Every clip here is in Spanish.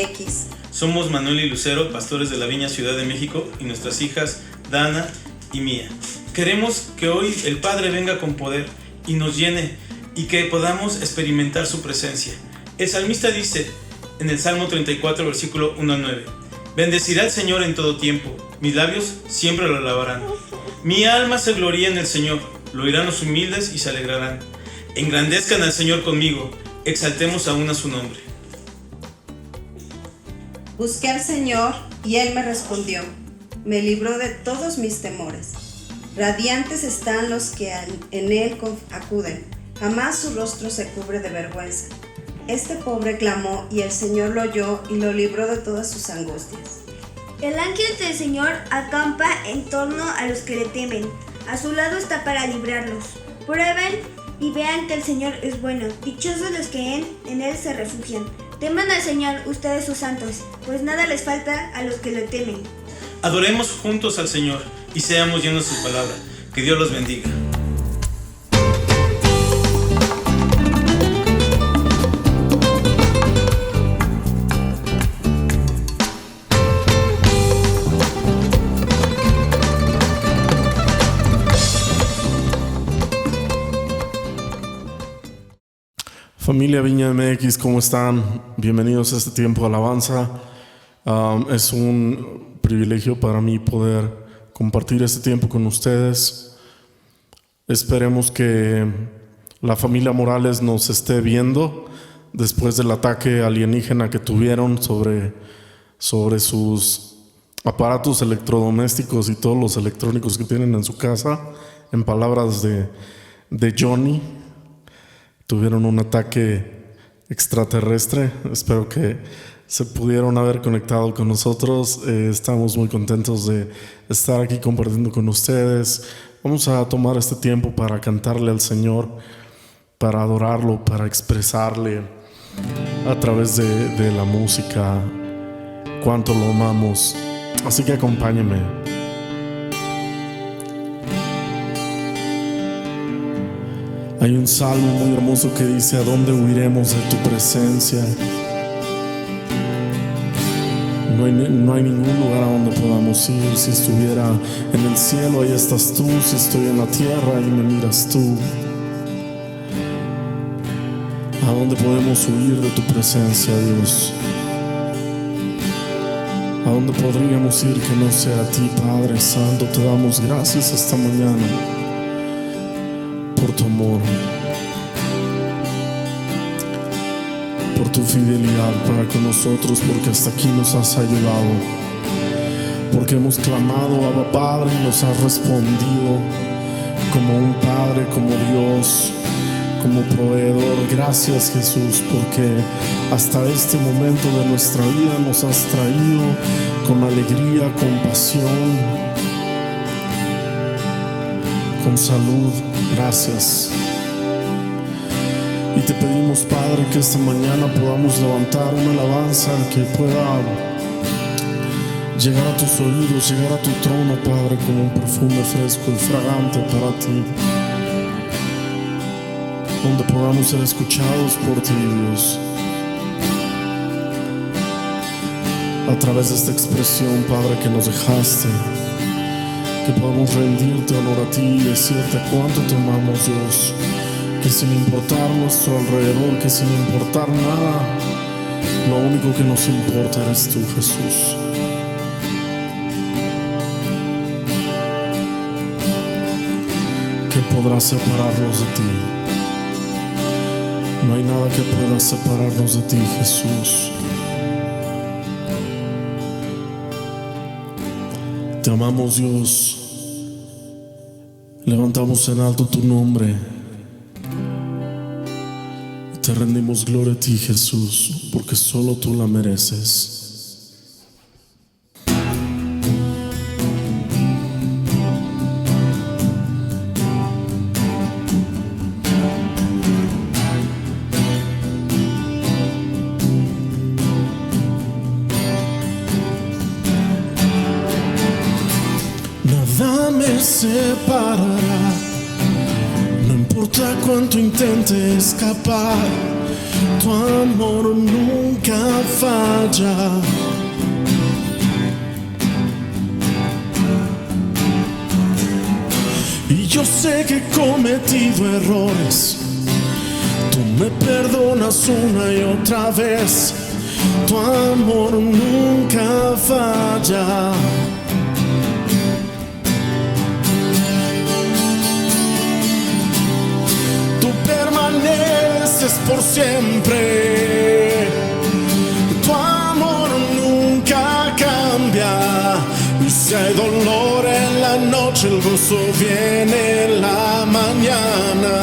MX. Somos Manuel y Lucero, pastores de la Viña Ciudad de México, y nuestras hijas Dana y Mía. Queremos que hoy el Padre venga con poder y nos llene y que podamos experimentar su presencia. El salmista dice en el Salmo 34, versículo 1 al 9: Bendecirá al Señor en todo tiempo, mis labios siempre lo alabarán. Mi alma se gloría en el Señor, lo oirán los humildes y se alegrarán. Engrandezcan al Señor conmigo, exaltemos aún a su nombre. Busqué al Señor y Él me respondió, me libró de todos mis temores. Radiantes están los que en Él acuden, jamás su rostro se cubre de vergüenza. Este pobre clamó y el Señor lo oyó y lo libró de todas sus angustias. El ángel del Señor acampa en torno a los que le temen, a su lado está para librarlos. Prueben y vean que el Señor es bueno, dichosos los que en Él se refugian. Teman al Señor, ustedes sus santos, pues nada les falta a los que le temen. Adoremos juntos al Señor y seamos llenos de su palabra. Que Dios los bendiga. Familia Viña MX, ¿cómo están? Bienvenidos a este tiempo de alabanza. Es un privilegio para mí poder compartir este tiempo con ustedes. Esperemos que la familia Morales nos esté viendo después del ataque alienígena que tuvieron sobre sus aparatos electrodomésticos y todos los electrónicos que tienen en su casa. En palabras de Johnny, tuvieron un ataque extraterrestre. Espero que se pudieron haber conectado con nosotros. Estamos muy contentos de estar aquí compartiendo con ustedes. Vamos a tomar este tiempo para cantarle al Señor, para adorarlo, para expresarle a través de la música cuánto lo amamos. Así que acompáñenme. Hay un salmo muy hermoso que dice: ¿a dónde huiremos de tu presencia? No hay ningún lugar a donde podamos ir. Si estuviera en el cielo, ahí estás tú. Si estoy en la tierra, ahí me miras tú. ¿A dónde podemos huir de tu presencia, Dios? ¿A dónde podríamos ir que no sea a ti, Padre Santo? Te damos gracias esta mañana por tu amor, por tu fidelidad para con nosotros, porque hasta aquí nos has ayudado, porque hemos clamado, Abba Padre, y nos has respondido como un Padre, como Dios, como proveedor. Gracias, Jesús, porque hasta este momento de nuestra vida nos has traído con alegría, con pasión, con salud. Gracias. Y te pedimos, Padre, que esta mañana podamos levantar una alabanza que pueda llegar a tus oídos, llegar a tu trono, Padre, como un perfume fresco y fragante para ti, donde podamos ser escuchados por ti, Dios, a través de esta expresión, Padre, que nos dejaste. Que podamos rendirte honor a ti y decirte cuánto te amamos, Dios. Que sin importar nuestro alrededor, que sin importar nada, lo único que nos importa eres tú, Jesús. ¿Qué podrá separarnos de ti? No hay nada que pueda separarnos de ti, Jesús. Te amamos, Dios. Levantamos en alto tu nombre. Te rendimos gloria a ti, Jesús, porque solo tú la mereces. Nada me separará, no importa cuánto intente escapar. tu amor nunca falla. Y yo sé que he cometido errores, tú me perdonas una y otra vez, tu amor nunca falla. Tú permaneces por siempre, tu amor nunca cambia. Y si hay dolor en la noche, el gozo viene en la mañana.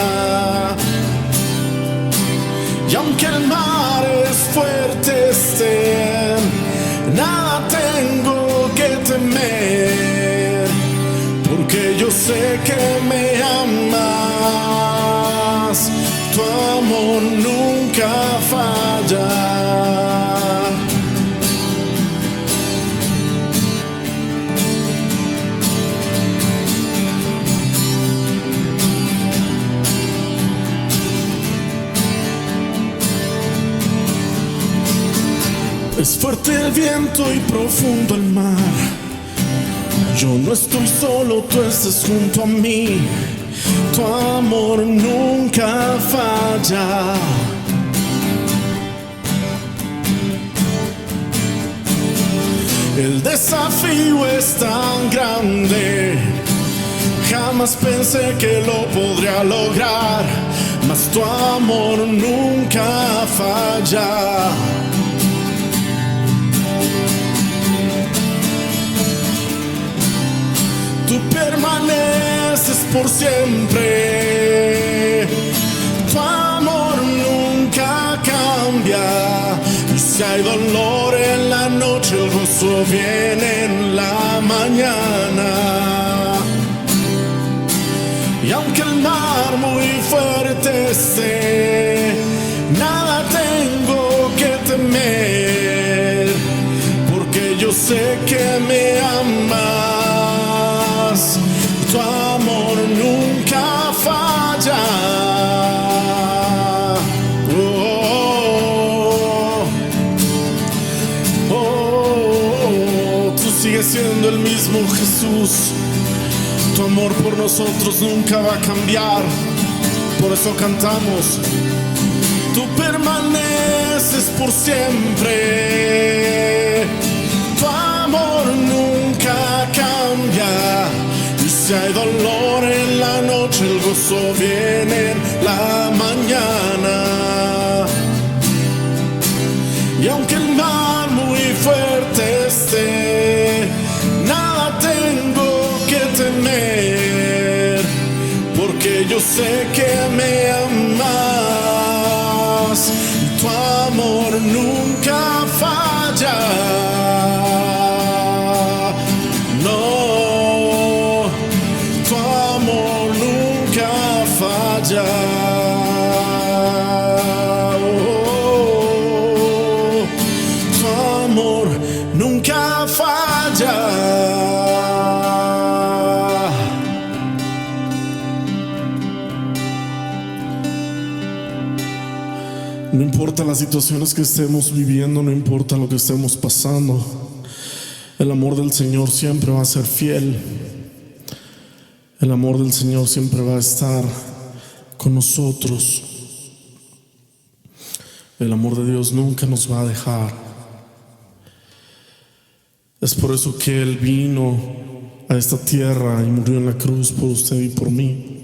Y aunque el mar es fuerte esté, nada tengo que temer, porque yo sé que me amas, tu amor nunca falla. Es fuerte el viento y profundo el mar. Yo no estoy solo, tú estás junto a mí. Tu amor nunca falla. El desafío es tan grande, jamás pensé que lo podría lograr, mas tu amor nunca falla. Tú permaneces por siempre, tu amor nunca cambia. Y si hay dolor en la noche, el gozo viene en la mañana. Y aunque el mar muy fuerte esté, nada tengo que temer, porque yo sé que me amas, tu amor nunca falla. Tú sigues siendo el mismo, Jesús. Tu amor por nosotros nunca va a cambiar. Por eso cantamos. Tú permaneces por siempre, tu amor nunca cambia. Y si hay dolor en la noche, el gozo viene en la mañana. Y aunque el mar muy fuerte esté, nada tengo que temer, porque yo sé que me amas, tu amor nunca falla. No, tu amor nunca falla. Tu amor nunca falla. No importa las situaciones que estemos viviendo, no importa lo que estemos pasando, el amor del Señor siempre va a ser fiel. El amor del Señor siempre va a estar con nosotros. El amor de Dios nunca nos va a dejar. Es por eso que Él vino a esta tierra y murió en la cruz por usted y por mí.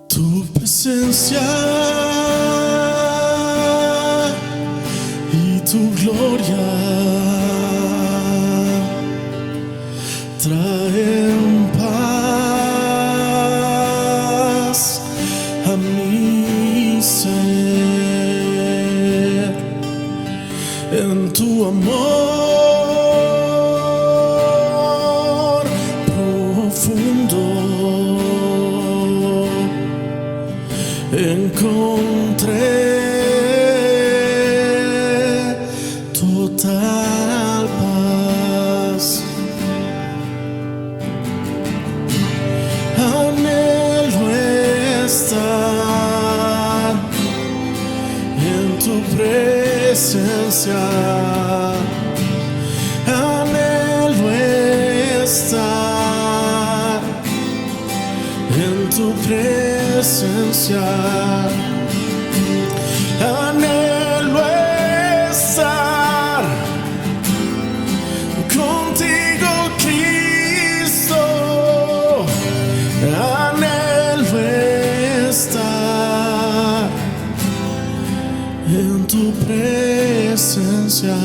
Tu presencia y tu gloria traen paz a mi ser. En tu amor profundo encontré total paz. Anhelo estar en tu presencia. Anhelo estar en tu presencia. Anhelo estar contigo, Cristo. Anhelo estar en tu presencia.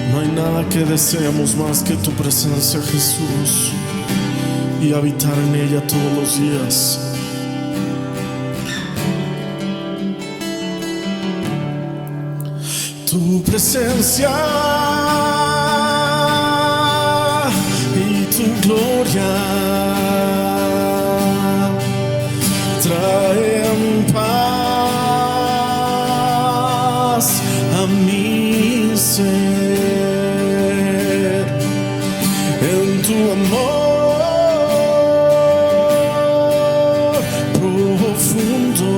No hay nada que deseamos más que tu presencia, Jesús, y habitar en ella todos los días. Tu presencia y tu gloria traen paz a mi ser. En tu amor profundo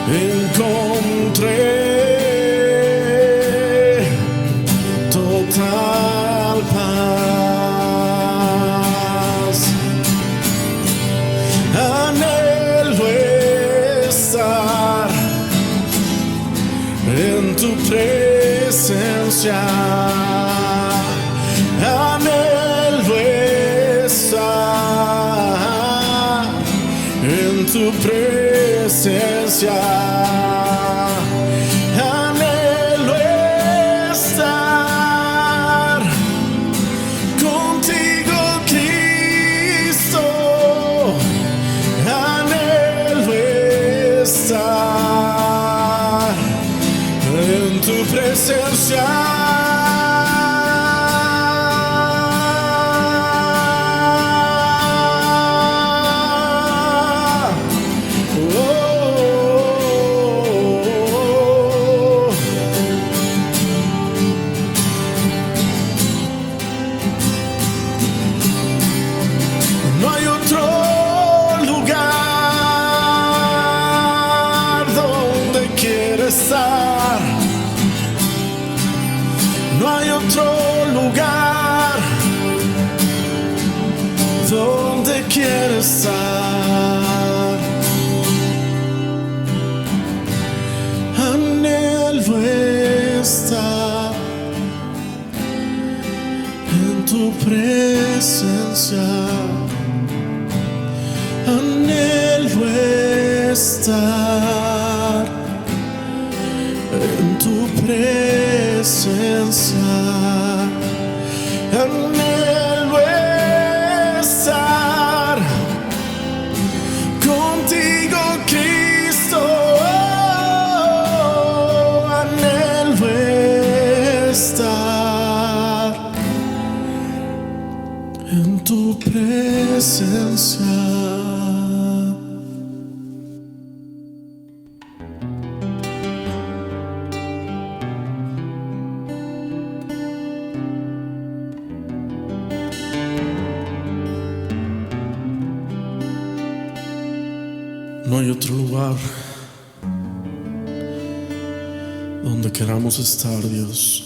encontré total paz. Anhelo estar en tu presencia. Anhelo estar en tu presencia. Anhelo estar contigo, Cristo. Anhelo estar en tu presencia. No hay otro lugar donde quiero estar. No hay otro lugar donde quiero estar. Anhelo estar en tu presencia. Anhelo estar en tu presencia. Anhelo estar contigo, Cristo. Anhelo estar en tu presencia. No hay otro lugar donde queramos estar, Dios.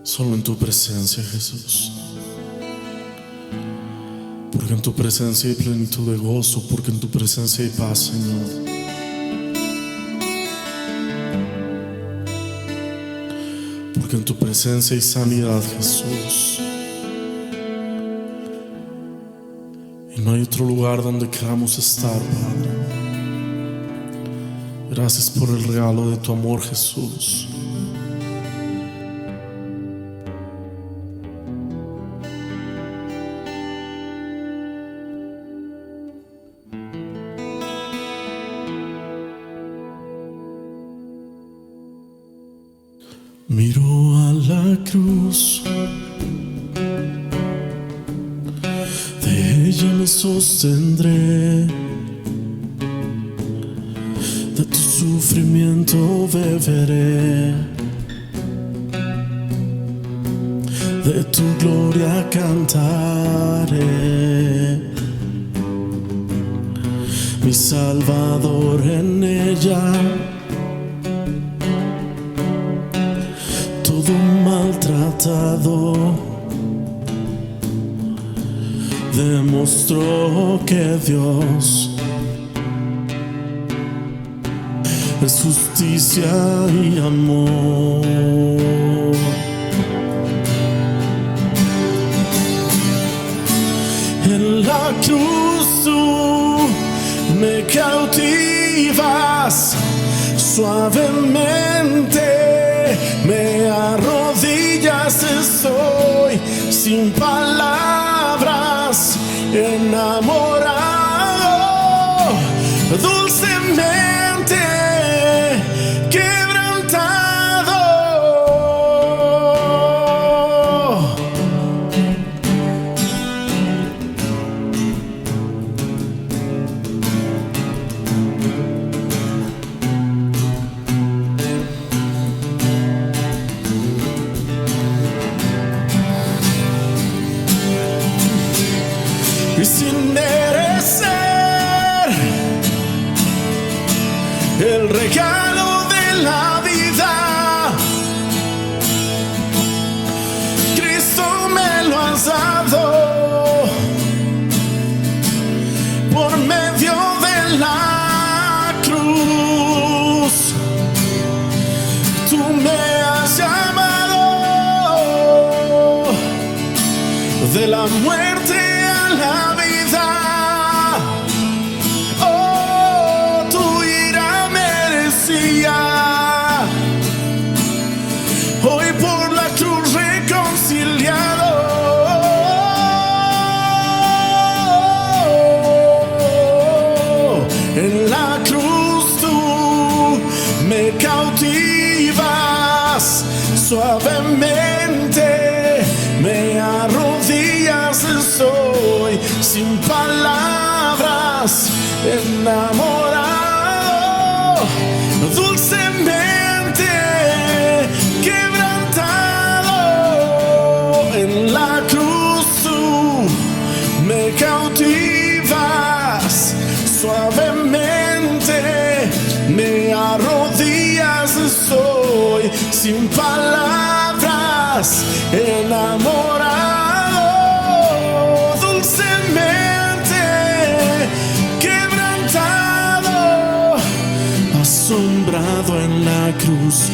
Solo en tu presencia, Jesús. Porque en tu presencia hay plenitud de gozo, porque en tu presencia hay paz, Señor. Porque en tu presencia hay sanidad, Jesús. Y no hay otro lugar donde queramos estar, Padre. Gracias por el regalo de tu amor, Jesús. Miro a la cruz, de ella me sostendré, de tu sufrimiento beberé, de tu gloria cantaré. Mi Salvador en ella, todo maltratado, demostró que Dios es justicia y amor. En la cruz tú me cautivas suavemente. Me arrodillas, estoy sin palabras, enamorado, dulcemente quebrantado. Y sin merecer el regalo de la vida, Cristo me lo has dado por medio de la cruz. Tú me has llamado de la muerte a la vida. Oh, tu ira merecía. Hoy por la cruz reconciliado. En la cruz tú me cautivas suavemente. Me arrodillas, estoy sin palabras, enamorado, dulcemente quebrantado. En la cruz tú me cautivas suavemente. Me arrodillas, estoy sin palabras, enamorado, dulcemente quebrantado. Asombrado en la cruz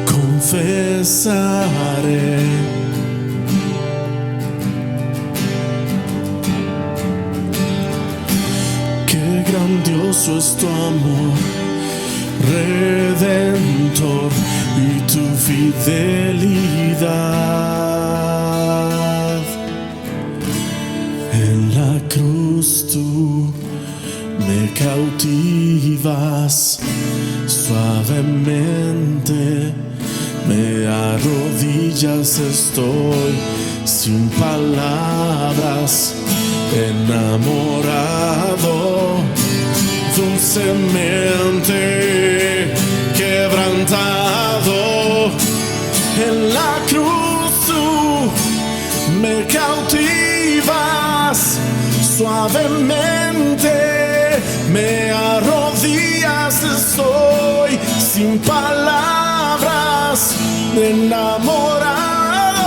confesaré. Qué grandioso es tu amor redentor y tu fidelidad. En la cruz tú me cautivas suavemente. Me arrodillas, estoy sin palabras, enamorado, dulcemente quebrantado. En la cruz tú me cautivas suavemente. Me arrodillas, estoy sin palabras, enamorado,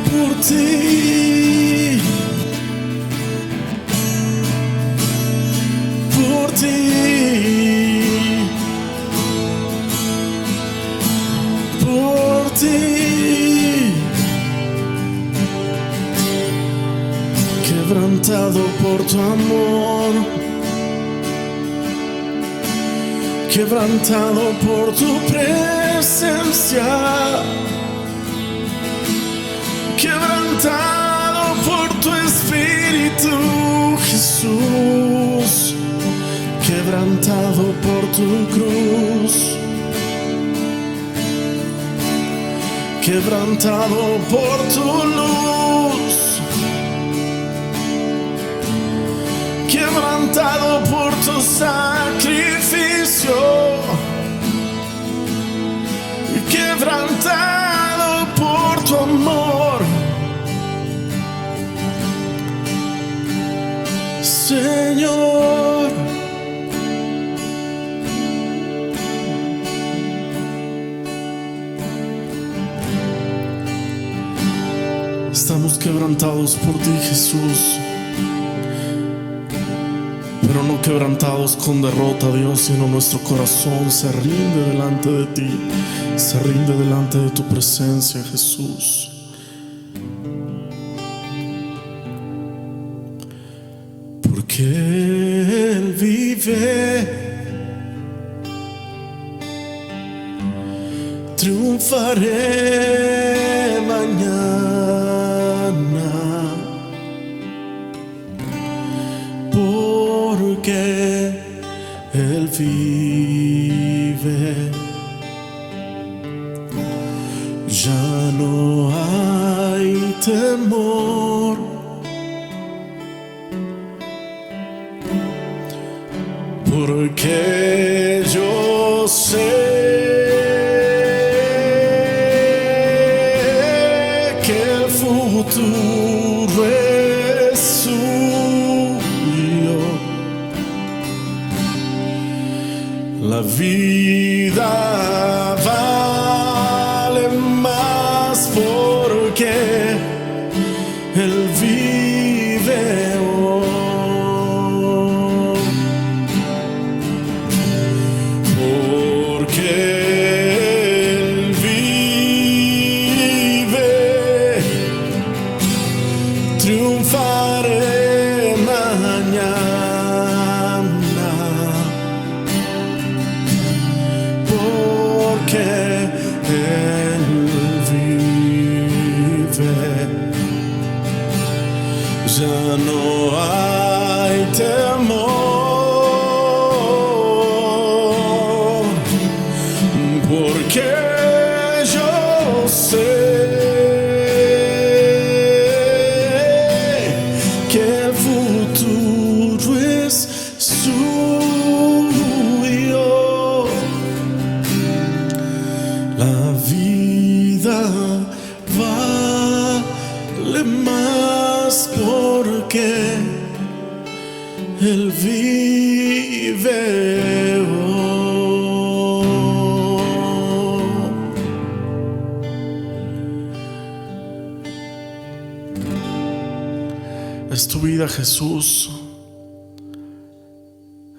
por ti, por ti, por ti, quebrantado por tu amor, quebrantado por tu presencia, quebrantado por tu espíritu, Jesús, quebrantado por tu cruz, quebrantado por tu luz, quebrantado por tu sacrificio, quebrantado por tu amor, Señor. Estamos quebrantados por ti, Jesús, pero no quebrantados con derrota, Dios, sino nuestro corazón se rinde delante de ti, se rinde delante de tu presencia, Jesús. Porque Él vive, triunfaré mañana, porque Él vive. Ya no hay temor, porque yo sé que el futuro es suyo. La vida vale más porque Él vive hoy. Porque Él vive, triunfaré mañana, porque Él vive. Ya no hay temor, porque yo sé que el futuro es suyo. La vida vale más porque Él vive hoy. Es tu vida, Jesús.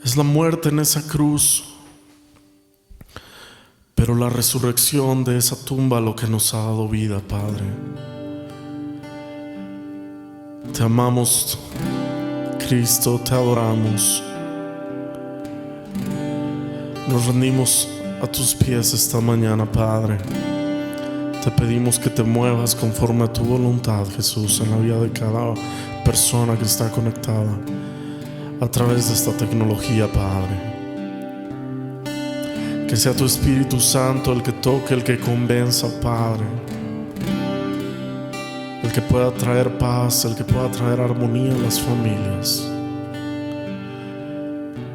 Es la muerte en esa cruz, pero la resurrección de esa tumba lo que nos ha dado vida, Padre. Te amamos, Cristo, te adoramos. Nos rendimos a tus pies esta mañana, Padre. Te pedimos que te muevas conforme a tu voluntad, Jesús, en la vida de cada persona que está conectada a través de esta tecnología, Padre. Que sea tu Espíritu Santo el que toque, el que convenza, Padre. El que pueda traer paz, el que pueda traer armonía en las familias.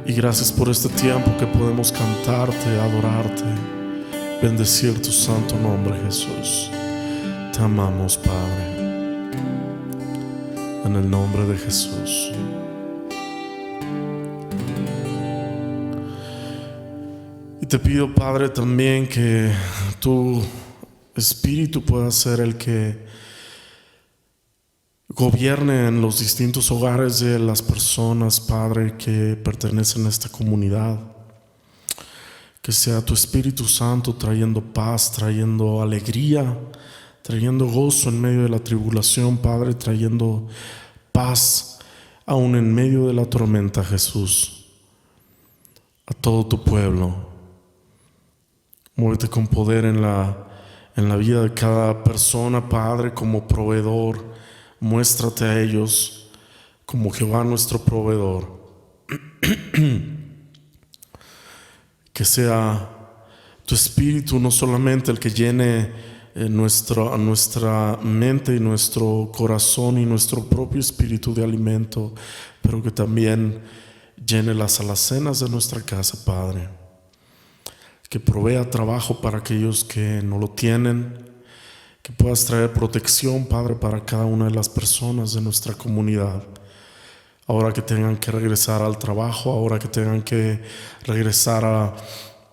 Y gracias por este tiempo que podemos cantarte, adorarte, bendecir tu santo nombre, Jesús. Te amamos, Padre. En el nombre de Jesús. Y te pido, Padre, también que tu Espíritu pueda ser el que gobierne en los distintos hogares de las personas, Padre, que pertenecen a esta comunidad. Que sea tu Espíritu Santo trayendo paz, trayendo alegría, trayendo gozo en medio de la tribulación, Padre, trayendo paz aún en medio de la tormenta, Jesús, a todo tu pueblo. Muévete con poder en la vida de cada persona, Padre, como proveedor. Muéstrate a ellos como Jehová nuestro proveedor. Que sea tu Espíritu no solamente el que llene nuestra mente y nuestro corazón y nuestro propio espíritu de alimento, pero que también llene las alacenas de nuestra casa, Padre. Que provea trabajo para aquellos que no lo tienen. Que puedas traer protección, Padre, para cada una de las personas de nuestra comunidad. Ahora que tengan que regresar al trabajo, ahora que tengan que regresar a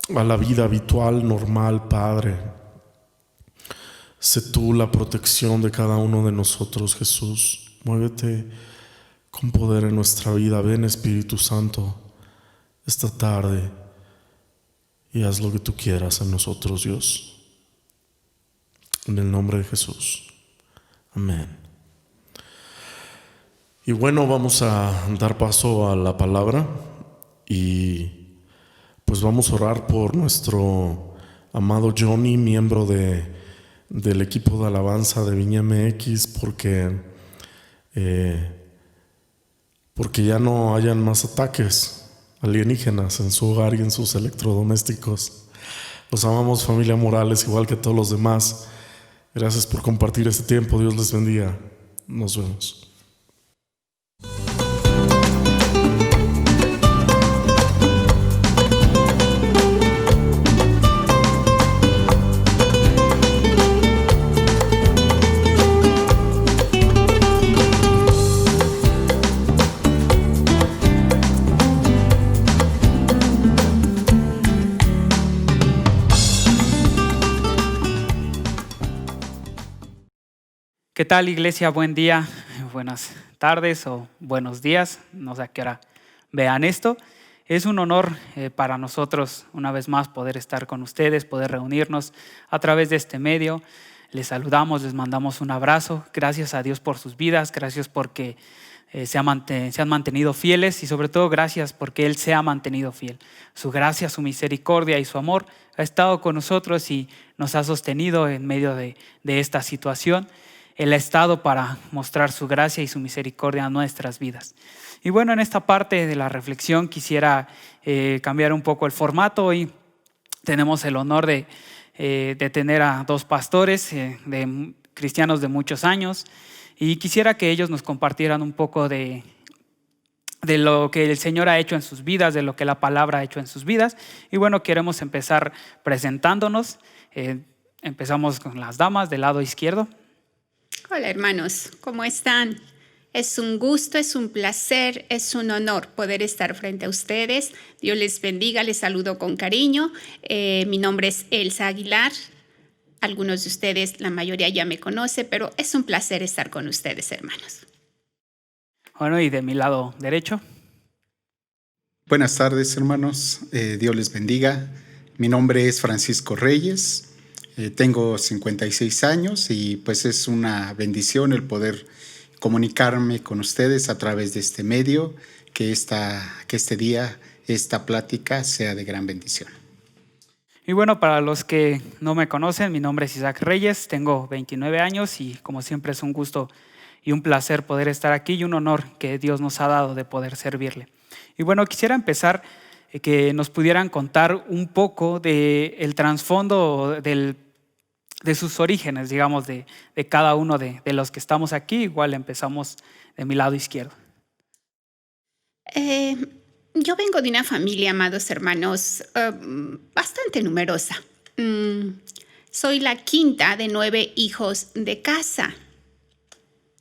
la vida habitual, normal, Padre. Sé tú la protección de cada uno de nosotros, Jesús. Muévete con poder en nuestra vida. Ven, Espíritu Santo, esta tarde y haz lo que tú quieras en nosotros, Dios. En el nombre de Jesús. Amén. Y bueno, vamos a dar paso a la palabra y pues vamos a orar por nuestro amado Johnny, miembro del equipo de alabanza de Viña MX, porque ya no hayan más ataques alienígenas en su hogar y en sus electrodomésticos. Los amamos, familia Morales, igual que todos los demás. Gracias por compartir este tiempo. Dios les bendiga. Nos vemos. ¿Qué tal, iglesia? Buen día, buenas tardes o buenos días. No sé a qué hora vean esto. Es un honor para nosotros una vez más poder estar con ustedes, poder reunirnos a través de este medio. Les saludamos, les mandamos un abrazo. Gracias a Dios por sus vidas, gracias porque se han mantenido fieles y sobre todo gracias porque Él se ha mantenido fiel. Su gracia, su misericordia y su amor ha estado con nosotros y nos ha sostenido en medio de esta situación. Él ha estado para mostrar su gracia y su misericordia a nuestras vidas. Y bueno, en esta parte de la reflexión quisiera cambiar un poco el formato. Hoy tenemos el honor de tener a dos pastores de cristianos de muchos años y quisiera que ellos nos compartieran un poco de lo que el Señor ha hecho en sus vidas, de lo que la palabra ha hecho en sus vidas. Y bueno, queremos empezar presentándonos. Empezamos con las damas del lado izquierdo. Hola hermanos, ¿cómo están? Es un gusto, es un placer, es un honor poder estar frente a ustedes. Dios les bendiga, les saludo con cariño. Mi nombre es Elsa Aguilar. Algunos de ustedes, la mayoría ya me conoce, pero es un placer estar con ustedes, hermanos. Bueno, y de mi lado derecho. Buenas tardes, hermanos. Dios les bendiga. Mi nombre es Francisco Reyes. Tengo 56 años y pues es una bendición el poder comunicarme con ustedes a través de este medio, que este día, esta plática sea de gran bendición. Y bueno, para los que no me conocen, mi nombre es Isaac Reyes, tengo 29 años y como siempre es un gusto y un placer poder estar aquí y un honor que Dios nos ha dado de poder servirle. Y bueno, quisiera empezar que nos pudieran contar un poco del trasfondo de sus orígenes, digamos, de cada uno de los que estamos aquí. Igual empezamos de mi lado izquierdo. Yo vengo de una familia, amados hermanos, bastante numerosa. Soy la quinta de 9 hijos de casa.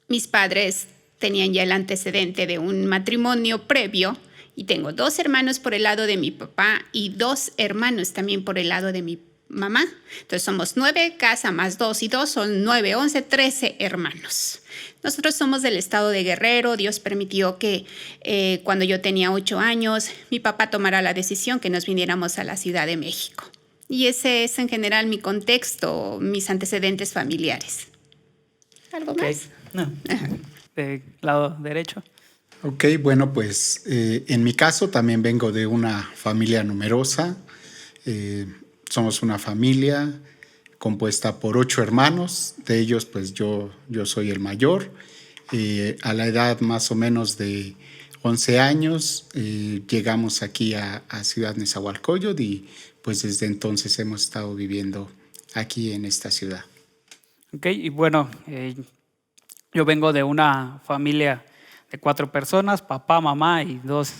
Mis padres tenían ya el antecedente de un matrimonio previo y tengo 2 hermanos por el lado de mi papá y 2 hermanos también por el lado de mi mamá. Entonces somos 9, casa más 2 y 2 son 9, 11, 13 hermanos. Nosotros somos del estado de Guerrero. Dios permitió que cuando yo tenía 8 años, mi papá tomara la decisión que nos viniéramos a la Ciudad de México. Y ese es en general mi contexto, mis antecedentes familiares. ¿Algo más? No. Del lado derecho. Ok, bueno, pues en mi caso también vengo de una familia numerosa. Somos una familia compuesta por 8 hermanos. De ellos, pues yo soy el mayor. A la edad más o menos de 11 años llegamos aquí a Ciudad Nezahualcóyotl y pues desde entonces hemos estado viviendo aquí en esta ciudad. Ok, y bueno, yo vengo de una familia de 4 personas, papá, mamá y dos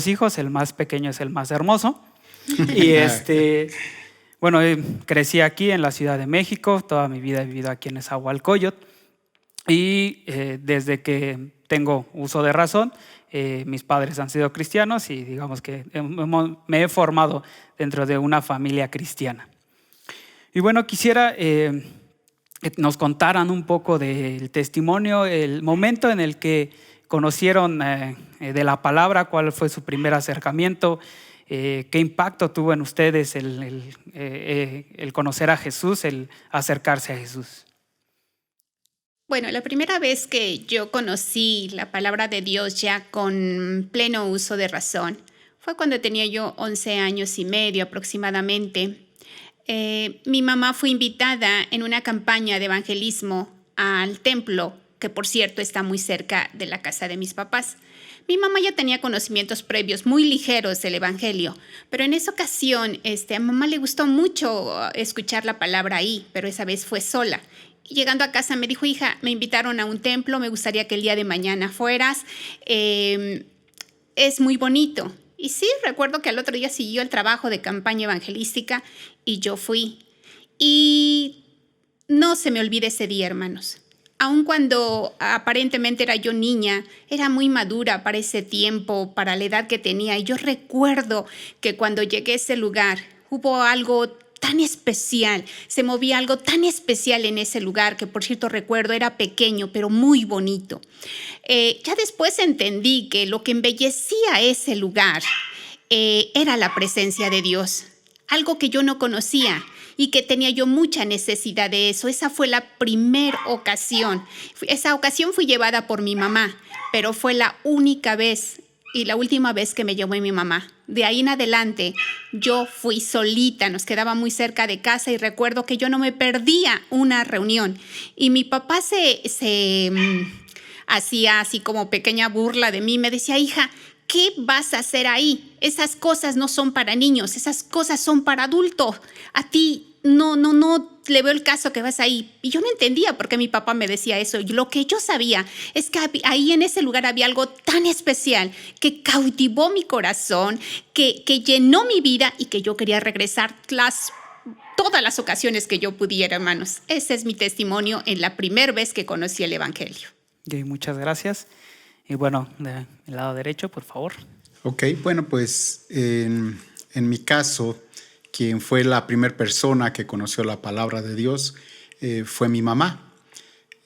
hijos. El más pequeño es el más hermoso. Y bueno, crecí aquí en la Ciudad de México. Toda mi vida he vivido aquí en Nezahualcóyotl. Y desde que tengo uso de razón, mis padres han sido cristianos y digamos que me he formado dentro de una familia cristiana. Y bueno, quisiera que nos contaran un poco del testimonio, el momento en el que conocieron de la palabra, cuál fue su primer acercamiento, qué impacto tuvo en ustedes el conocer a Jesús, el acercarse a Jesús. Bueno, la primera vez que yo conocí la palabra de Dios ya con pleno uso de razón fue cuando tenía yo 11 años y medio aproximadamente. Mi mamá fue invitada en una campaña de evangelismo al templo, que por cierto está muy cerca de la casa de mis papás. Mi mamá ya tenía conocimientos previos muy ligeros del evangelio, pero en esa ocasión a mamá le gustó mucho escuchar la palabra ahí, pero esa vez fue sola. Y llegando a casa me dijo: hija, me invitaron a un templo, me gustaría que el día de mañana fueras, es muy bonito. Y sí, recuerdo que al otro día siguió el trabajo de campaña evangelística y yo fui. Y no se me olvida ese día, hermanos. Aun cuando aparentemente era yo niña, era muy madura para ese tiempo, para la edad que tenía. Y yo recuerdo que cuando llegué a ese lugar hubo algo tan especial, se movía algo tan especial en ese lugar, que por cierto recuerdo era pequeño, pero muy bonito. Ya después entendí que lo que embellecía ese lugar era la presencia de Dios, algo que yo no conocía y que tenía yo mucha necesidad de eso. Esa fue la primera ocasión. Esa ocasión fui llevada por mi mamá, pero fue la única vez y la última vez que me llevó mi mamá. De ahí en adelante yo fui solita, nos quedaba muy cerca de casa y recuerdo que yo no me perdía una reunión. Y mi papá se hacía así como pequeña burla de mí, me decía: hija, ¿qué vas a hacer ahí? Esas cosas no son para niños, esas cosas son para adultos. A ti no le veo el caso que vas ahí. Y yo no entendía por qué mi papá me decía eso. Y lo que yo sabía es que ahí en ese lugar había algo tan especial que cautivó mi corazón, que llenó mi vida y que yo quería regresar todas las ocasiones que yo pudiera, hermanos. Ese es mi testimonio en la primera vez que conocí el evangelio. Okay, muchas gracias. Y bueno, del lado derecho, por favor. Ok, bueno, pues en mi caso, quien fue la primera persona que conoció la palabra de Dios fue mi mamá.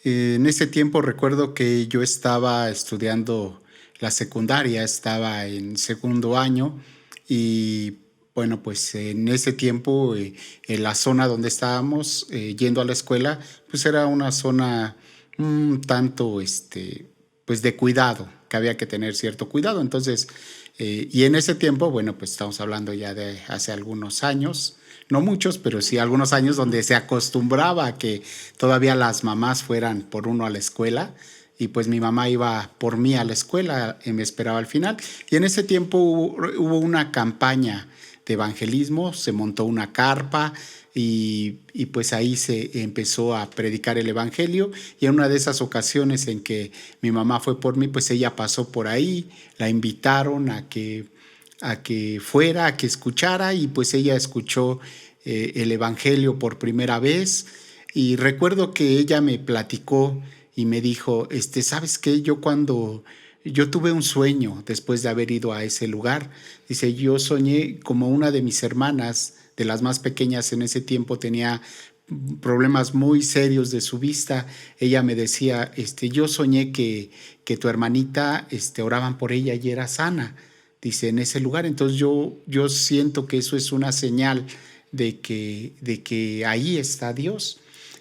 En ese tiempo recuerdo que yo estaba estudiando la secundaria, estaba en segundo año y bueno, pues en ese tiempo en la zona donde estábamos yendo a la escuela, pues era una zona un tanto pues de cuidado, que había que tener cierto cuidado. Entonces, y en ese tiempo, bueno, pues estamos hablando ya de hace algunos años, no muchos, pero sí algunos años donde se acostumbraba a que todavía las mamás fueran por uno a la escuela y pues mi mamá iba por mí a la escuela y me esperaba al final. Y en ese tiempo hubo una campaña de evangelismo, se montó una carpa y pues ahí se empezó a predicar el evangelio y en una de esas ocasiones en que mi mamá fue por mí, pues ella pasó por ahí, la invitaron a que fuera, a que escuchara y pues ella escuchó el evangelio por primera vez y recuerdo que ella me platicó y me dijo, ¿sabes qué? Yo tuve un sueño después de haber ido a ese lugar. Dice, yo soñé como una de mis hermanas de las más pequeñas en ese tiempo, tenía problemas muy serios de su vista. Ella me decía, yo soñé que tu hermanita, oraban por ella y era sana, dice, en ese lugar. Entonces yo siento que eso es una señal de que ahí está Dios.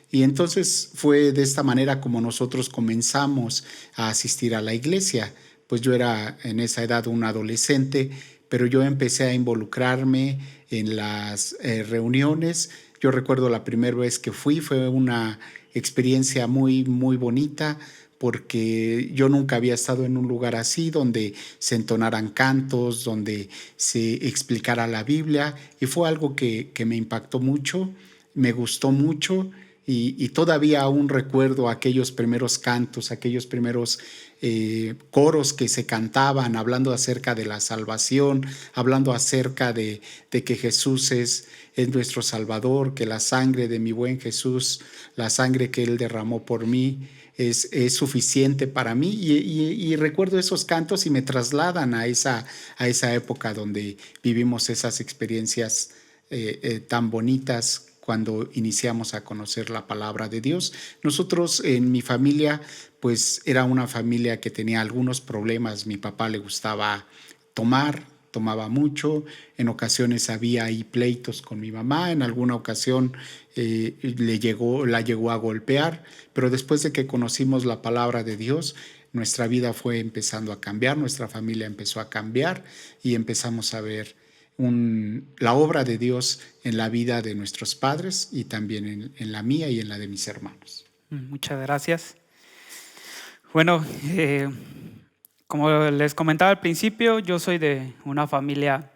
Y entonces fue de esta manera como nosotros comenzamos a asistir a la iglesia. Pues yo era en esa edad un adolescente, pero yo empecé a involucrarme en las reuniones. Yo recuerdo la primera vez que fue una experiencia muy, muy bonita, porque yo nunca había estado en un lugar así, donde se entonaran cantos, donde se explicara la Biblia, y fue algo que me impactó mucho, me gustó mucho, y todavía aún recuerdo aquellos primeros cantos, aquellos primeros coros que se cantaban, hablando acerca de la salvación, hablando acerca de que Jesús es nuestro Salvador, que la sangre de mi buen Jesús, la sangre que Él derramó por mí, es suficiente para mí. Y recuerdo esos cantos y me trasladan a esa época donde vivimos esas experiencias tan bonitas cuando iniciamos a conocer la palabra de Dios. Nosotros en mi familia, pues era una familia que tenía algunos problemas. Mi papá le gustaba tomaba mucho, en ocasiones había ahí pleitos con mi mamá, en alguna ocasión la llegó a golpear, pero después de que conocimos la palabra de Dios, nuestra vida fue empezando a cambiar, nuestra familia empezó a cambiar y empezamos a ver la obra de Dios en la vida de nuestros padres y también en la mía y en la de mis hermanos. Muchas gracias. Bueno, como les comentaba al principio, yo soy de una familia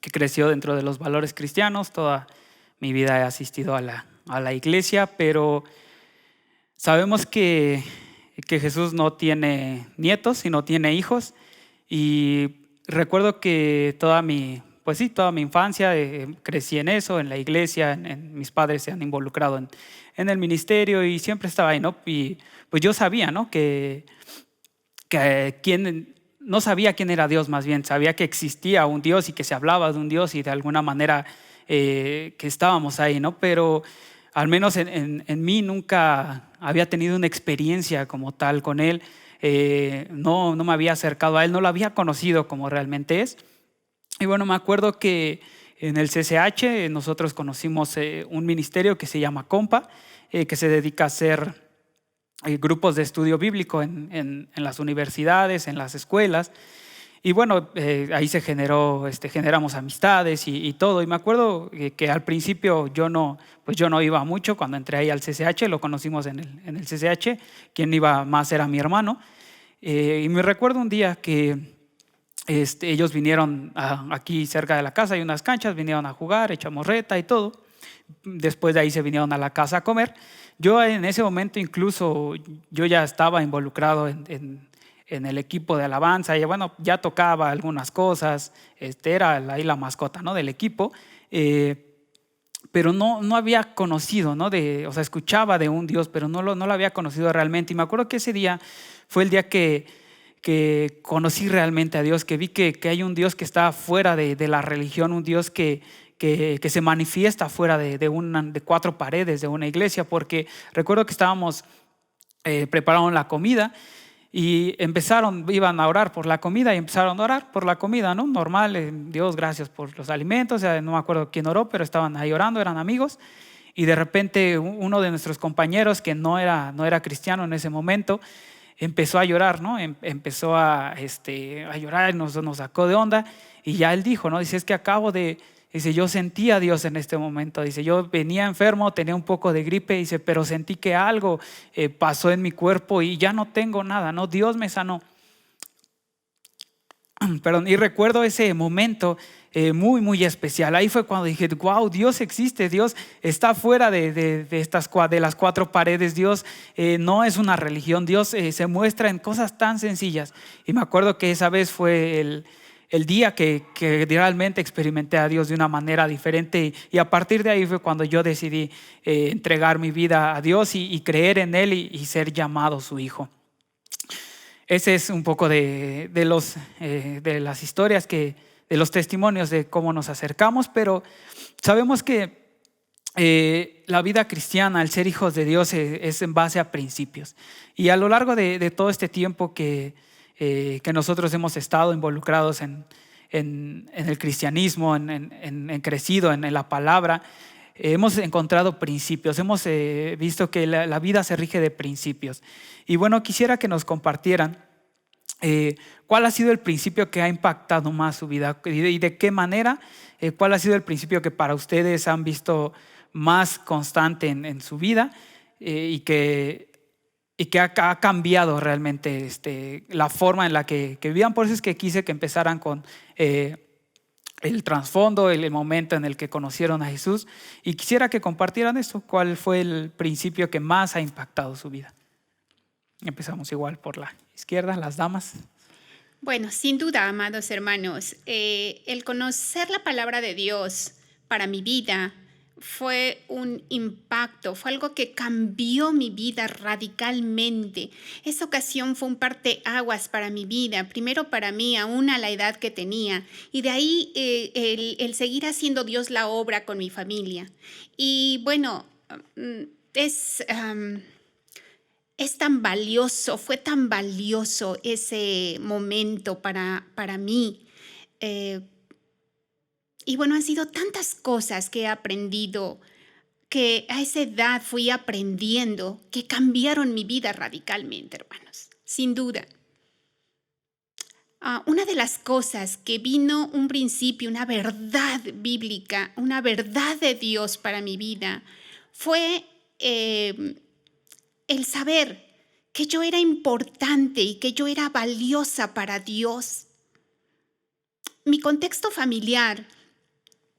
que creció dentro de los valores cristianos. Toda mi vida he asistido a la iglesia, pero sabemos que Jesús no tiene nietos, sino tiene hijos. Y recuerdo que toda mi infancia crecí en eso, en la iglesia, mis padres se han involucrado en el ministerio y siempre estaba ahí, ¿no? Y pues yo sabía, ¿no? No sabía quién era Dios, más bien sabía que existía un Dios y que se hablaba de un Dios y de alguna manera que estábamos ahí, ¿no? Pero al menos en mí nunca había tenido una experiencia como tal con Él. No me había acercado a Él, no lo había conocido como realmente es. Y bueno, me acuerdo que en el CCH nosotros conocimos un ministerio que se llama Compa, que se dedica a hacer grupos de estudio bíblico en las universidades, en las escuelas. Y bueno, ahí se generamos amistades y todo. Y me acuerdo que al principio yo no iba mucho. Cuando entré ahí al CCH, lo conocimos en el CCH. Quien iba más era mi hermano. Y me recuerdo un día que ellos vinieron aquí cerca de la casa, hay unas canchas, vinieron a jugar, echamos reta y todo. Después de ahí se vinieron a la casa a comer. Yo en ese momento incluso yo ya estaba involucrado en el equipo de alabanza y bueno, ya tocaba algunas cosas, era ahí la mascota, ¿no? Del equipo, pero no había conocido, ¿no? O sea, escuchaba de un Dios, pero no lo había conocido realmente. Y me acuerdo que ese día fue el día que conocí realmente a Dios, que vi que hay un Dios que está fuera de la religión, un Dios que se manifiesta fuera de cuatro paredes de una iglesia, porque recuerdo que estábamos preparando la comida y iban a orar por la comida y empezaron a orar por la comida, ¿no? Normal, Dios, gracias por los alimentos. No me acuerdo quién oró, pero estaban ahí orando, eran amigos. Y de repente uno de nuestros compañeros, que no era cristiano en ese momento, empezó a llorar, ¿no? Empezó a llorar, nos sacó de onda. Y ya él dijo, ¿no? Dice, es que dice, yo sentí a Dios en este momento. Dice, yo venía enfermo, tenía un poco de gripe, dice, pero sentí que algo pasó en mi cuerpo y ya no tengo nada, ¿no? Dios me sanó. Perdón, y recuerdo ese momento muy, muy especial. Ahí fue cuando dije, wow, Dios existe, Dios está fuera de las cuatro paredes. Dios no es una religión, Dios se muestra en cosas tan sencillas. Y me acuerdo que esa vez fue el día que realmente experimenté a Dios de una manera diferente, y a partir de ahí fue cuando yo decidí entregar mi vida a Dios y creer en Él y ser llamado su hijo. Ese es un poco de las historias los testimonios de cómo nos acercamos, pero sabemos que la vida cristiana, al ser hijos de Dios, es en base a principios. Y a lo largo de todo este tiempo que nosotros hemos estado involucrados en el cristianismo, en crecido en la palabra, hemos encontrado principios, hemos visto que la vida se rige de principios. Y bueno, quisiera que nos compartieran cuál ha sido el principio que ha impactado más su vida y de qué manera, cuál ha sido el principio que para ustedes han visto más constante en su vida y que ha cambiado realmente la forma en la que vivían. Por eso es que quise que empezaran con el trasfondo, el momento en el que conocieron a Jesús, y quisiera que compartieran eso. ¿Cuál fue el principio que más ha impactado su vida? Empezamos igual por la izquierda, las damas. Bueno, sin duda, amados hermanos, el conocer la palabra de Dios para mi vida fue un impacto, fue algo que cambió mi vida radicalmente. Esa ocasión fue un parteaguas para mi vida, primero para mí, aún a la edad que tenía, y de ahí el seguir haciendo Dios la obra con mi familia. Y bueno, es tan valioso, fue tan valioso ese momento para mí. Y bueno, han sido tantas cosas que he aprendido, que a esa edad fui aprendiendo, que cambiaron mi vida radicalmente, hermanos, sin duda. Una de las cosas que vino un principio, una verdad bíblica, una verdad de Dios para mi vida, fue el saber que yo era importante y que yo era valiosa para Dios. Mi contexto familiar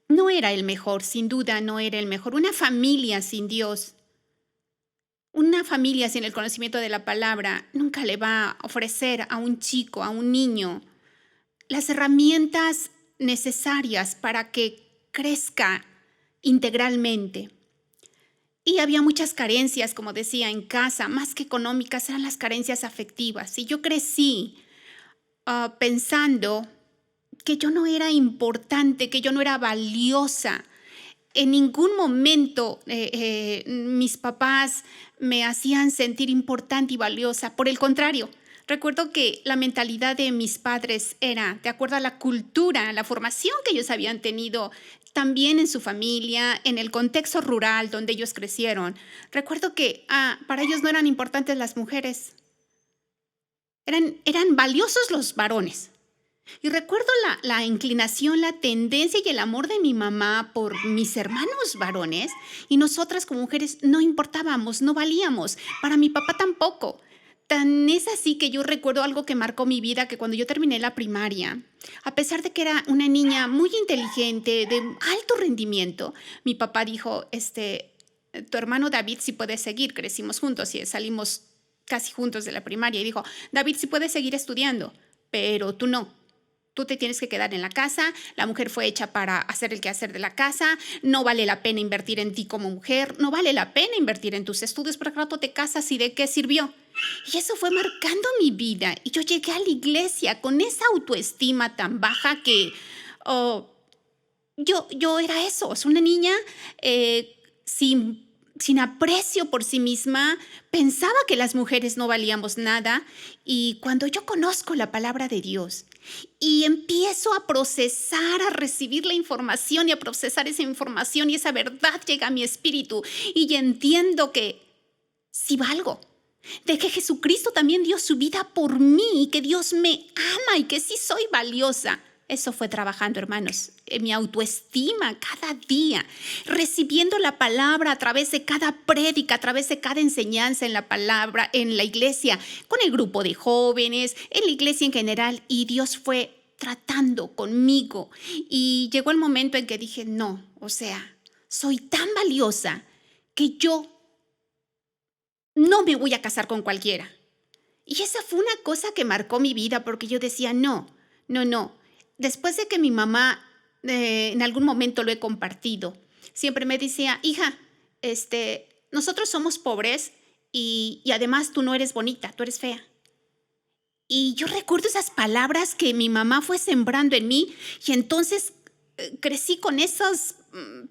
no era el mejor, sin duda no era el mejor. Una familia sin Dios, una familia sin el conocimiento de la palabra, nunca le va a ofrecer a un chico, a un niño, las herramientas necesarias para que crezca integralmente. Y había muchas carencias, como decía, en casa, más que económicas, eran las carencias afectivas. Y yo crecí pensando que yo no era importante, que yo no era valiosa. En ningún momento mis papás me hacían sentir importante y valiosa. Por el contrario, recuerdo que la mentalidad de mis padres era, de acuerdo a la cultura, la formación que ellos habían tenido, también en su familia, en el contexto rural donde ellos crecieron. Recuerdo que para ellos no eran importantes las mujeres. Eran valiosos los varones. Y recuerdo la inclinación, la tendencia y el amor de mi mamá por mis hermanos varones, y nosotras como mujeres no importábamos, no valíamos. Para mi papá tampoco. Tan es así que yo recuerdo algo que marcó mi vida, que cuando yo terminé la primaria, a pesar de que era una niña muy inteligente, de alto rendimiento, mi papá dijo, tu hermano David sí puede seguir, crecimos juntos y salimos casi juntos de la primaria, y dijo, David sí puede seguir estudiando, pero tú no. Tú te tienes que quedar en la casa, la mujer fue hecha para hacer el quehacer de la casa, no vale la pena invertir en ti como mujer, no vale la pena invertir en tus estudios, porque al rato te casas y ¿de qué sirvió? Y eso fue marcando mi vida. Y yo llegué a la iglesia con esa autoestima tan baja que yo era eso, es una niña sin aprecio por sí misma, pensaba que las mujeres no valíamos nada. Y cuando yo conozco la palabra de Dios y empiezo a procesar, a recibir la información y a procesar esa información, y esa verdad llega a mi espíritu, y entiendo que sí valgo, de que Jesucristo también dio su vida por mí y que Dios me ama y que sí soy valiosa. Eso fue trabajando, hermanos, en mi autoestima cada día, recibiendo la palabra a través de cada prédica, a través de cada enseñanza en la palabra, en la iglesia, con el grupo de jóvenes, en la iglesia en general. Y Dios fue tratando conmigo. Y llegó el momento en que dije, no, soy tan valiosa que yo no me voy a casar con cualquiera. Y esa fue una cosa que marcó mi vida, porque yo decía, no. Después de que mi mamá, en algún momento lo he compartido, siempre me decía, hija, nosotros somos pobres y además tú no eres bonita, tú eres fea. Y yo recuerdo esas palabras que mi mamá fue sembrando en mí y entonces crecí con esos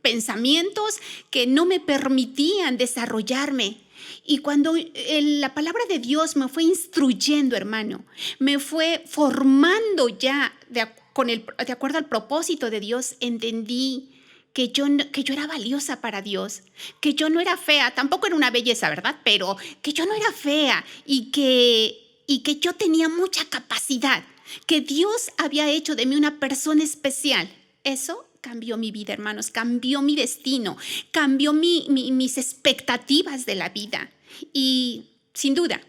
pensamientos que no me permitían desarrollarme. Y cuando la palabra de Dios me fue instruyendo, hermano, me fue formando ya de acuerdo al propósito de Dios, entendí que yo era valiosa para Dios, que yo no era fea, tampoco era una belleza, ¿verdad? Pero que yo no era fea y que yo tenía mucha capacidad, que Dios había hecho de mí una persona especial. Eso cambió mi vida, hermanos, cambió mi destino, cambió mis expectativas de la vida. Y sin duda,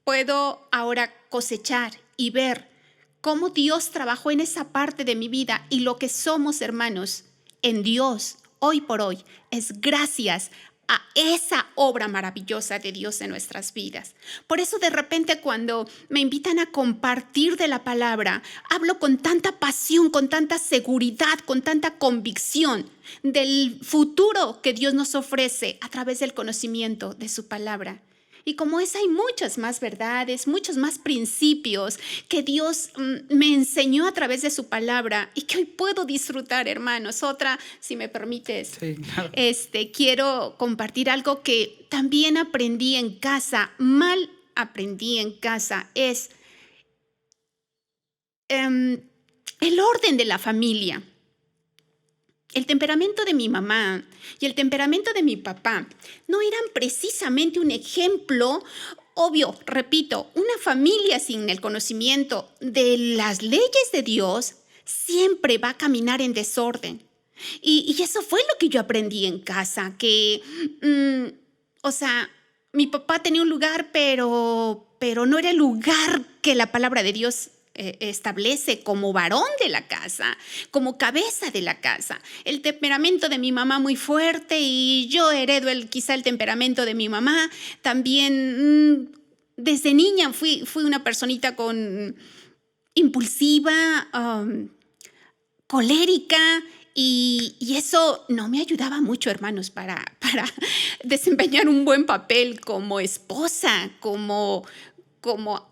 puedo ahora cosechar y ver cómo Dios trabajó en esa parte de mi vida y lo que somos, hermanos, en Dios, hoy por hoy, es gracias a esa obra maravillosa de Dios en nuestras vidas. Por eso de repente cuando me invitan a compartir de la palabra, hablo con tanta pasión, con tanta seguridad, con tanta convicción del futuro que Dios nos ofrece a través del conocimiento de su palabra. Y como es, hay muchas más verdades, muchos más principios que Dios me enseñó a través de su palabra y que hoy puedo disfrutar, hermanos. Otra, si me permites, Sí, claro. Quiero compartir algo que también aprendí en casa, mal aprendí en casa, es el orden de la familia. El temperamento de mi mamá y el temperamento de mi papá no eran precisamente un ejemplo obvio. Repito, una familia sin el conocimiento de las leyes de Dios siempre va a caminar en desorden. Y eso fue lo que yo aprendí en casa, que, mi papá tenía un lugar, pero no era el lugar que la palabra de Dios establece como varón de la casa, como cabeza de la casa. El temperamento de mi mamá muy fuerte y yo heredo quizá el temperamento de mi mamá. También desde niña fui una personita impulsiva, colérica. Y eso no me ayudaba mucho, hermanos, para desempeñar un buen papel como esposa, como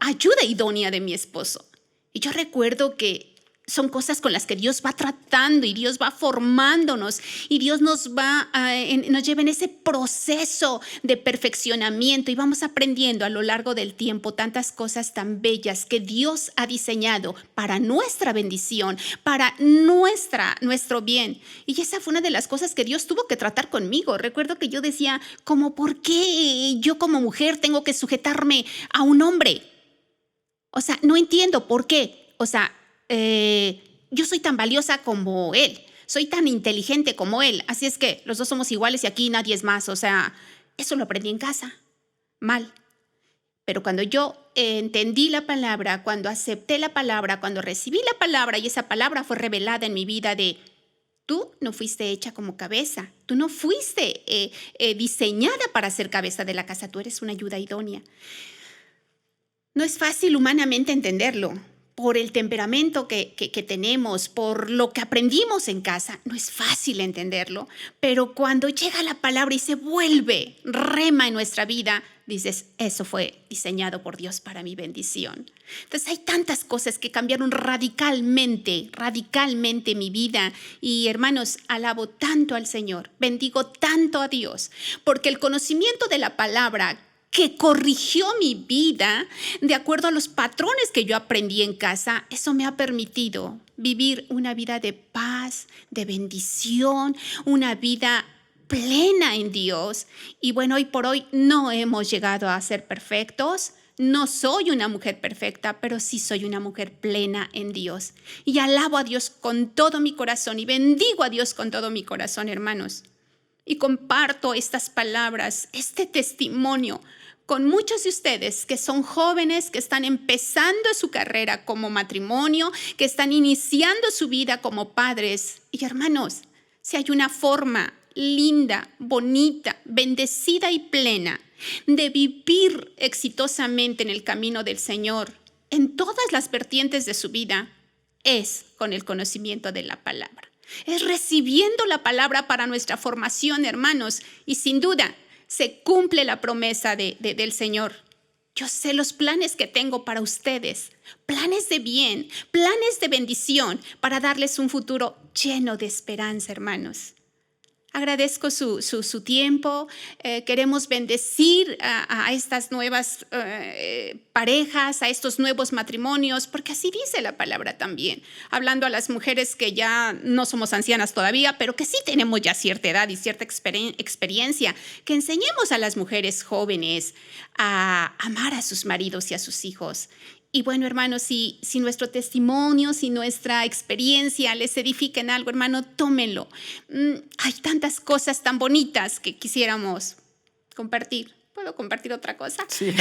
ayuda idónea de mi esposo. Y yo recuerdo que son cosas con las que Dios va tratando y Dios va formándonos y Dios nos lleva en ese proceso de perfeccionamiento y vamos aprendiendo a lo largo del tiempo tantas cosas tan bellas que Dios ha diseñado para nuestra bendición, para nuestro bien. Y esa fue una de las cosas que Dios tuvo que tratar conmigo. Recuerdo que yo decía, ¿por qué yo como mujer tengo que sujetarme a un hombre? O sea, no entiendo por qué. O sea, yo soy tan valiosa como él, soy tan inteligente como él, así es que los dos somos iguales y aquí nadie es más. O sea, eso lo aprendí en casa, mal. Pero cuando yo entendí la palabra, cuando acepté la palabra, cuando recibí la palabra y esa palabra fue revelada en mi vida de tú no fuiste hecha como cabeza, tú no fuiste diseñada para ser cabeza de la casa, tú eres una ayuda idónea. No es fácil humanamente entenderlo. Por el temperamento que tenemos, por lo que aprendimos en casa, no es fácil entenderlo, pero cuando llega la palabra y se vuelve rema en nuestra vida, dices, eso fue diseñado por Dios para mi bendición. Entonces hay tantas cosas que cambiaron radicalmente mi vida y hermanos, alabo tanto al Señor, bendigo tanto a Dios, porque el conocimiento de la palabra que corrigió mi vida de acuerdo a los patrones que yo aprendí en casa, eso me ha permitido vivir una vida de paz, de bendición, una vida plena en Dios. Y bueno, hoy por hoy no hemos llegado a ser perfectos. No soy una mujer perfecta, pero sí soy una mujer plena en Dios. Y alabo a Dios con todo mi corazón y bendigo a Dios con todo mi corazón, hermanos. Y comparto estas palabras, este testimonio con muchos de ustedes que son jóvenes, que están empezando su carrera como matrimonio, que están iniciando su vida como padres. Y hermanos, si hay una forma linda, bonita, bendecida y plena de vivir exitosamente en el camino del Señor, en todas las vertientes de su vida, es con el conocimiento de la palabra. Es recibiendo la palabra para nuestra formación, hermanos, y sin duda se cumple la promesa del Señor. Yo sé los planes que tengo para ustedes, planes de bien, planes de bendición, para darles un futuro lleno de esperanza, hermanos. Agradezco su tiempo. Queremos bendecir a estas nuevas parejas, a estos nuevos matrimonios, porque así dice la palabra también. Hablando a las mujeres que ya no somos ancianas todavía, pero que sí tenemos ya cierta edad y cierta experiencia, que enseñemos a las mujeres jóvenes a amar a sus maridos y a sus hijos. Y bueno, hermanos, si nuestro testimonio, si nuestra experiencia les edifica en algo, hermano, tómenlo. Hay tantas cosas tan bonitas que quisiéramos compartir. ¿Puedo compartir otra cosa? Sí.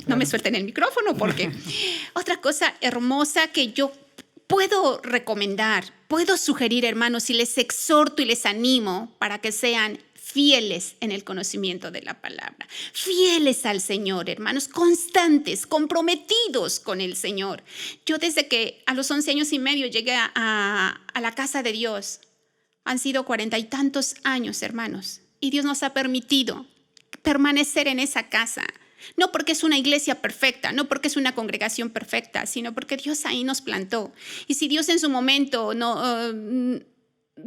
No me suelten el micrófono, porque otra cosa hermosa que yo puedo recomendar, puedo sugerir, hermanos, y les exhorto y les animo para que sean fieles en el conocimiento de la palabra, fieles al Señor, hermanos, constantes, comprometidos con el Señor. Yo desde que a los 11 años y medio llegué a la casa de Dios, han sido 40 y tantos años, hermanos, y Dios nos ha permitido permanecer en esa casa. No porque es una iglesia perfecta, no porque es una congregación perfecta, sino porque Dios ahí nos plantó. Y si Dios en su momento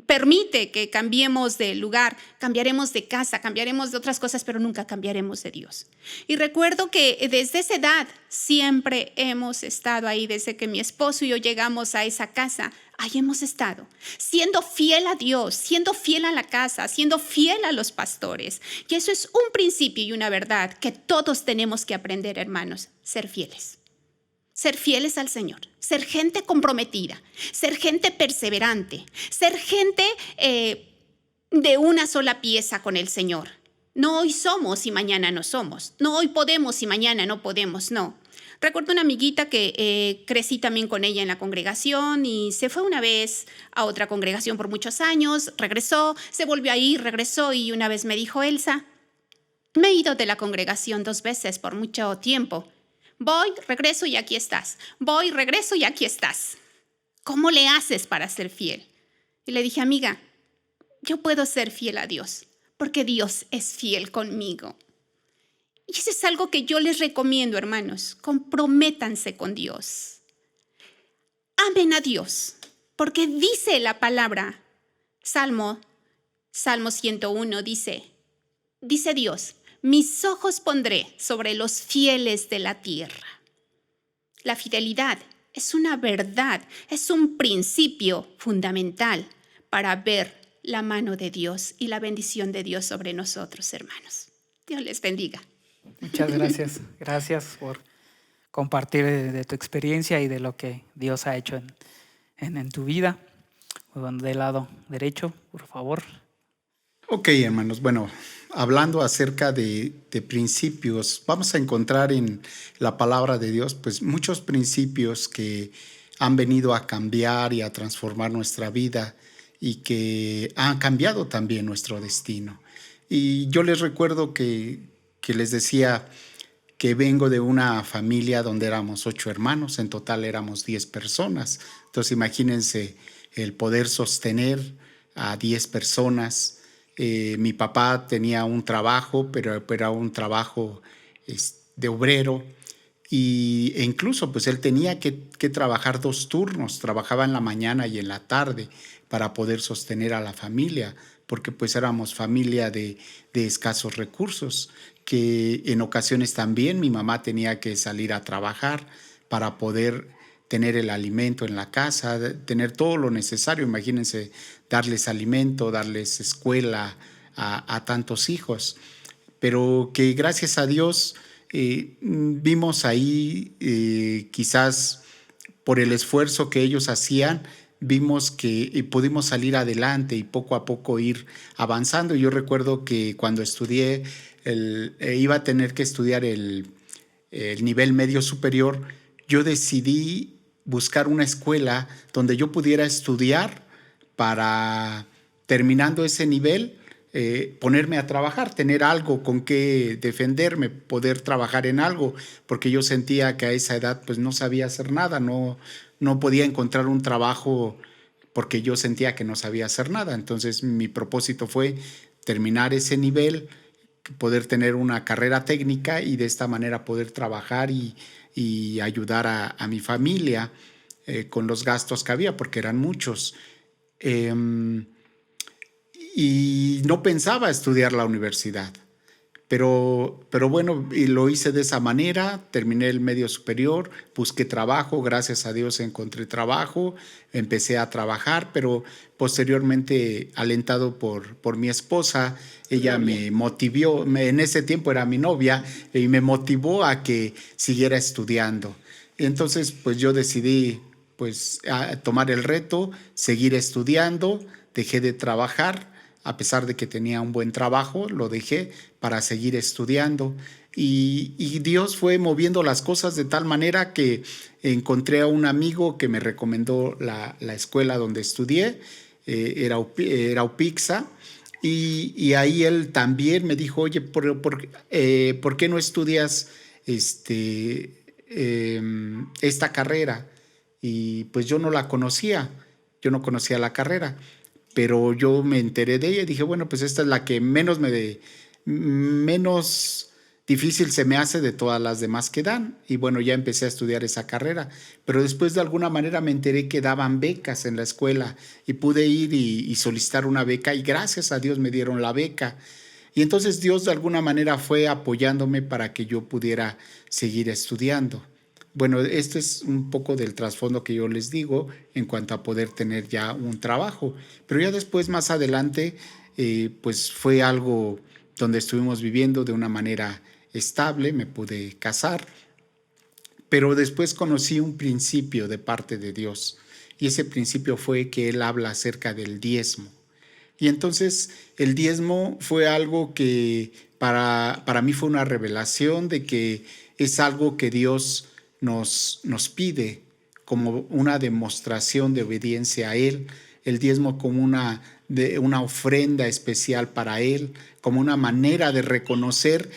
permite que cambiemos de lugar, cambiaremos de casa, cambiaremos de otras cosas, pero nunca cambiaremos de Dios. Y recuerdo que desde esa edad siempre hemos estado ahí, desde que mi esposo y yo llegamos a esa casa, ahí hemos estado, siendo fiel a Dios, siendo fiel a la casa, siendo fiel a los pastores. Y eso es un principio y una verdad que todos tenemos que aprender, hermanos, ser fieles. Ser fieles al Señor, ser gente comprometida, ser gente perseverante, ser gente de una sola pieza con el Señor. No hoy somos y mañana no somos. No hoy podemos y mañana no podemos, no. Recuerdo una amiguita que crecí también con ella en la congregación y se fue una vez a otra congregación por muchos años, regresó, se volvió a ir, regresó y una vez me dijo: Elsa, me he ido de la congregación 2 veces por mucho tiempo. Voy, regreso y aquí estás. Voy, regreso y aquí estás. ¿Cómo le haces para ser fiel? Y le dije: amiga, yo puedo ser fiel a Dios porque Dios es fiel conmigo. Y eso es algo que yo les recomiendo, hermanos. Comprométanse con Dios. Amen a Dios, porque dice la palabra, Salmo 101 dice Dios: mis ojos pondré sobre los fieles de la tierra. La fidelidad es una verdad, es un principio fundamental para ver la mano de Dios y la bendición de Dios sobre nosotros, hermanos. Dios les bendiga. Muchas gracias. Gracias por compartir de tu experiencia y de lo que Dios ha hecho en tu vida. Bueno, del lado derecho, por favor. Ok, hermanos. Bueno, hablando acerca de principios, vamos a encontrar en la palabra de Dios pues muchos principios que han venido a cambiar y a transformar nuestra vida y que han cambiado también nuestro destino. Y yo les recuerdo que les decía que vengo de una familia donde éramos 8 hermanos, en total éramos 10 personas. Entonces imagínense el poder sostener a 10 personas. Mi papá tenía un trabajo, pero era un trabajo de obrero e incluso pues él tenía que trabajar 2 turnos, trabajaba en la mañana y en la tarde para poder sostener a la familia, porque pues éramos familia de escasos recursos, que en ocasiones también mi mamá tenía que salir a trabajar para poder tener el alimento en la casa, tener todo lo necesario. Imagínense darles alimento, darles escuela a tantos hijos. Pero que gracias a Dios vimos ahí, quizás por el esfuerzo que ellos hacían, vimos que pudimos salir adelante y poco a poco ir avanzando. Yo recuerdo que cuando estudié, iba a tener que estudiar el nivel medio superior, yo decidí buscar una escuela donde yo pudiera estudiar para, terminando ese nivel, ponerme a trabajar, tener algo con que defenderme, poder trabajar en algo, porque yo sentía que a esa edad pues no sabía hacer nada, no podía encontrar un trabajo porque yo sentía que no sabía hacer nada. Entonces mi propósito fue terminar ese nivel, poder tener una carrera técnica y de esta manera poder trabajar y ayudar a mi familia con los gastos que había, porque eran muchos. Y no pensaba estudiar la universidad. Pero bueno, y lo hice de esa manera, terminé el medio superior, busqué trabajo, gracias a Dios encontré trabajo, empecé a trabajar, pero posteriormente, alentado por mi esposa, ella me motivó, en ese tiempo era mi novia, y me motivó a que siguiera estudiando. Entonces, pues yo decidí a tomar el reto, seguir estudiando, dejé de trabajar. A pesar de que tenía un buen trabajo, lo dejé para seguir estudiando. Y Dios fue moviendo las cosas de tal manera que encontré a un amigo que me recomendó la escuela donde estudié, era UPIXA, y ahí él también me dijo, oye, ¿por qué no estudias esta carrera? Y pues yo no la conocía, yo no conocía la carrera. Pero yo me enteré de ella y dije, bueno, pues esta es la que menos difícil se me hace de todas las demás que dan. Y bueno, ya empecé a estudiar esa carrera. Pero después de alguna manera me enteré que daban becas en la escuela y pude ir y solicitar una beca y gracias a Dios me dieron la beca. Y entonces Dios de alguna manera fue apoyándome para que yo pudiera seguir estudiando. Bueno, este es un poco del trasfondo que yo les digo en cuanto a poder tener ya un trabajo. Pero ya después, más adelante, pues fue algo donde estuvimos viviendo de una manera estable, me pude casar. Pero después conocí un principio de parte de Dios. Y ese principio fue que Él habla acerca del diezmo. Y entonces el diezmo fue algo que para mí fue una revelación de que es algo que Dios nos pide como una demostración de obediencia a Él, el diezmo como una ofrenda especial para Él, como una manera de reconocer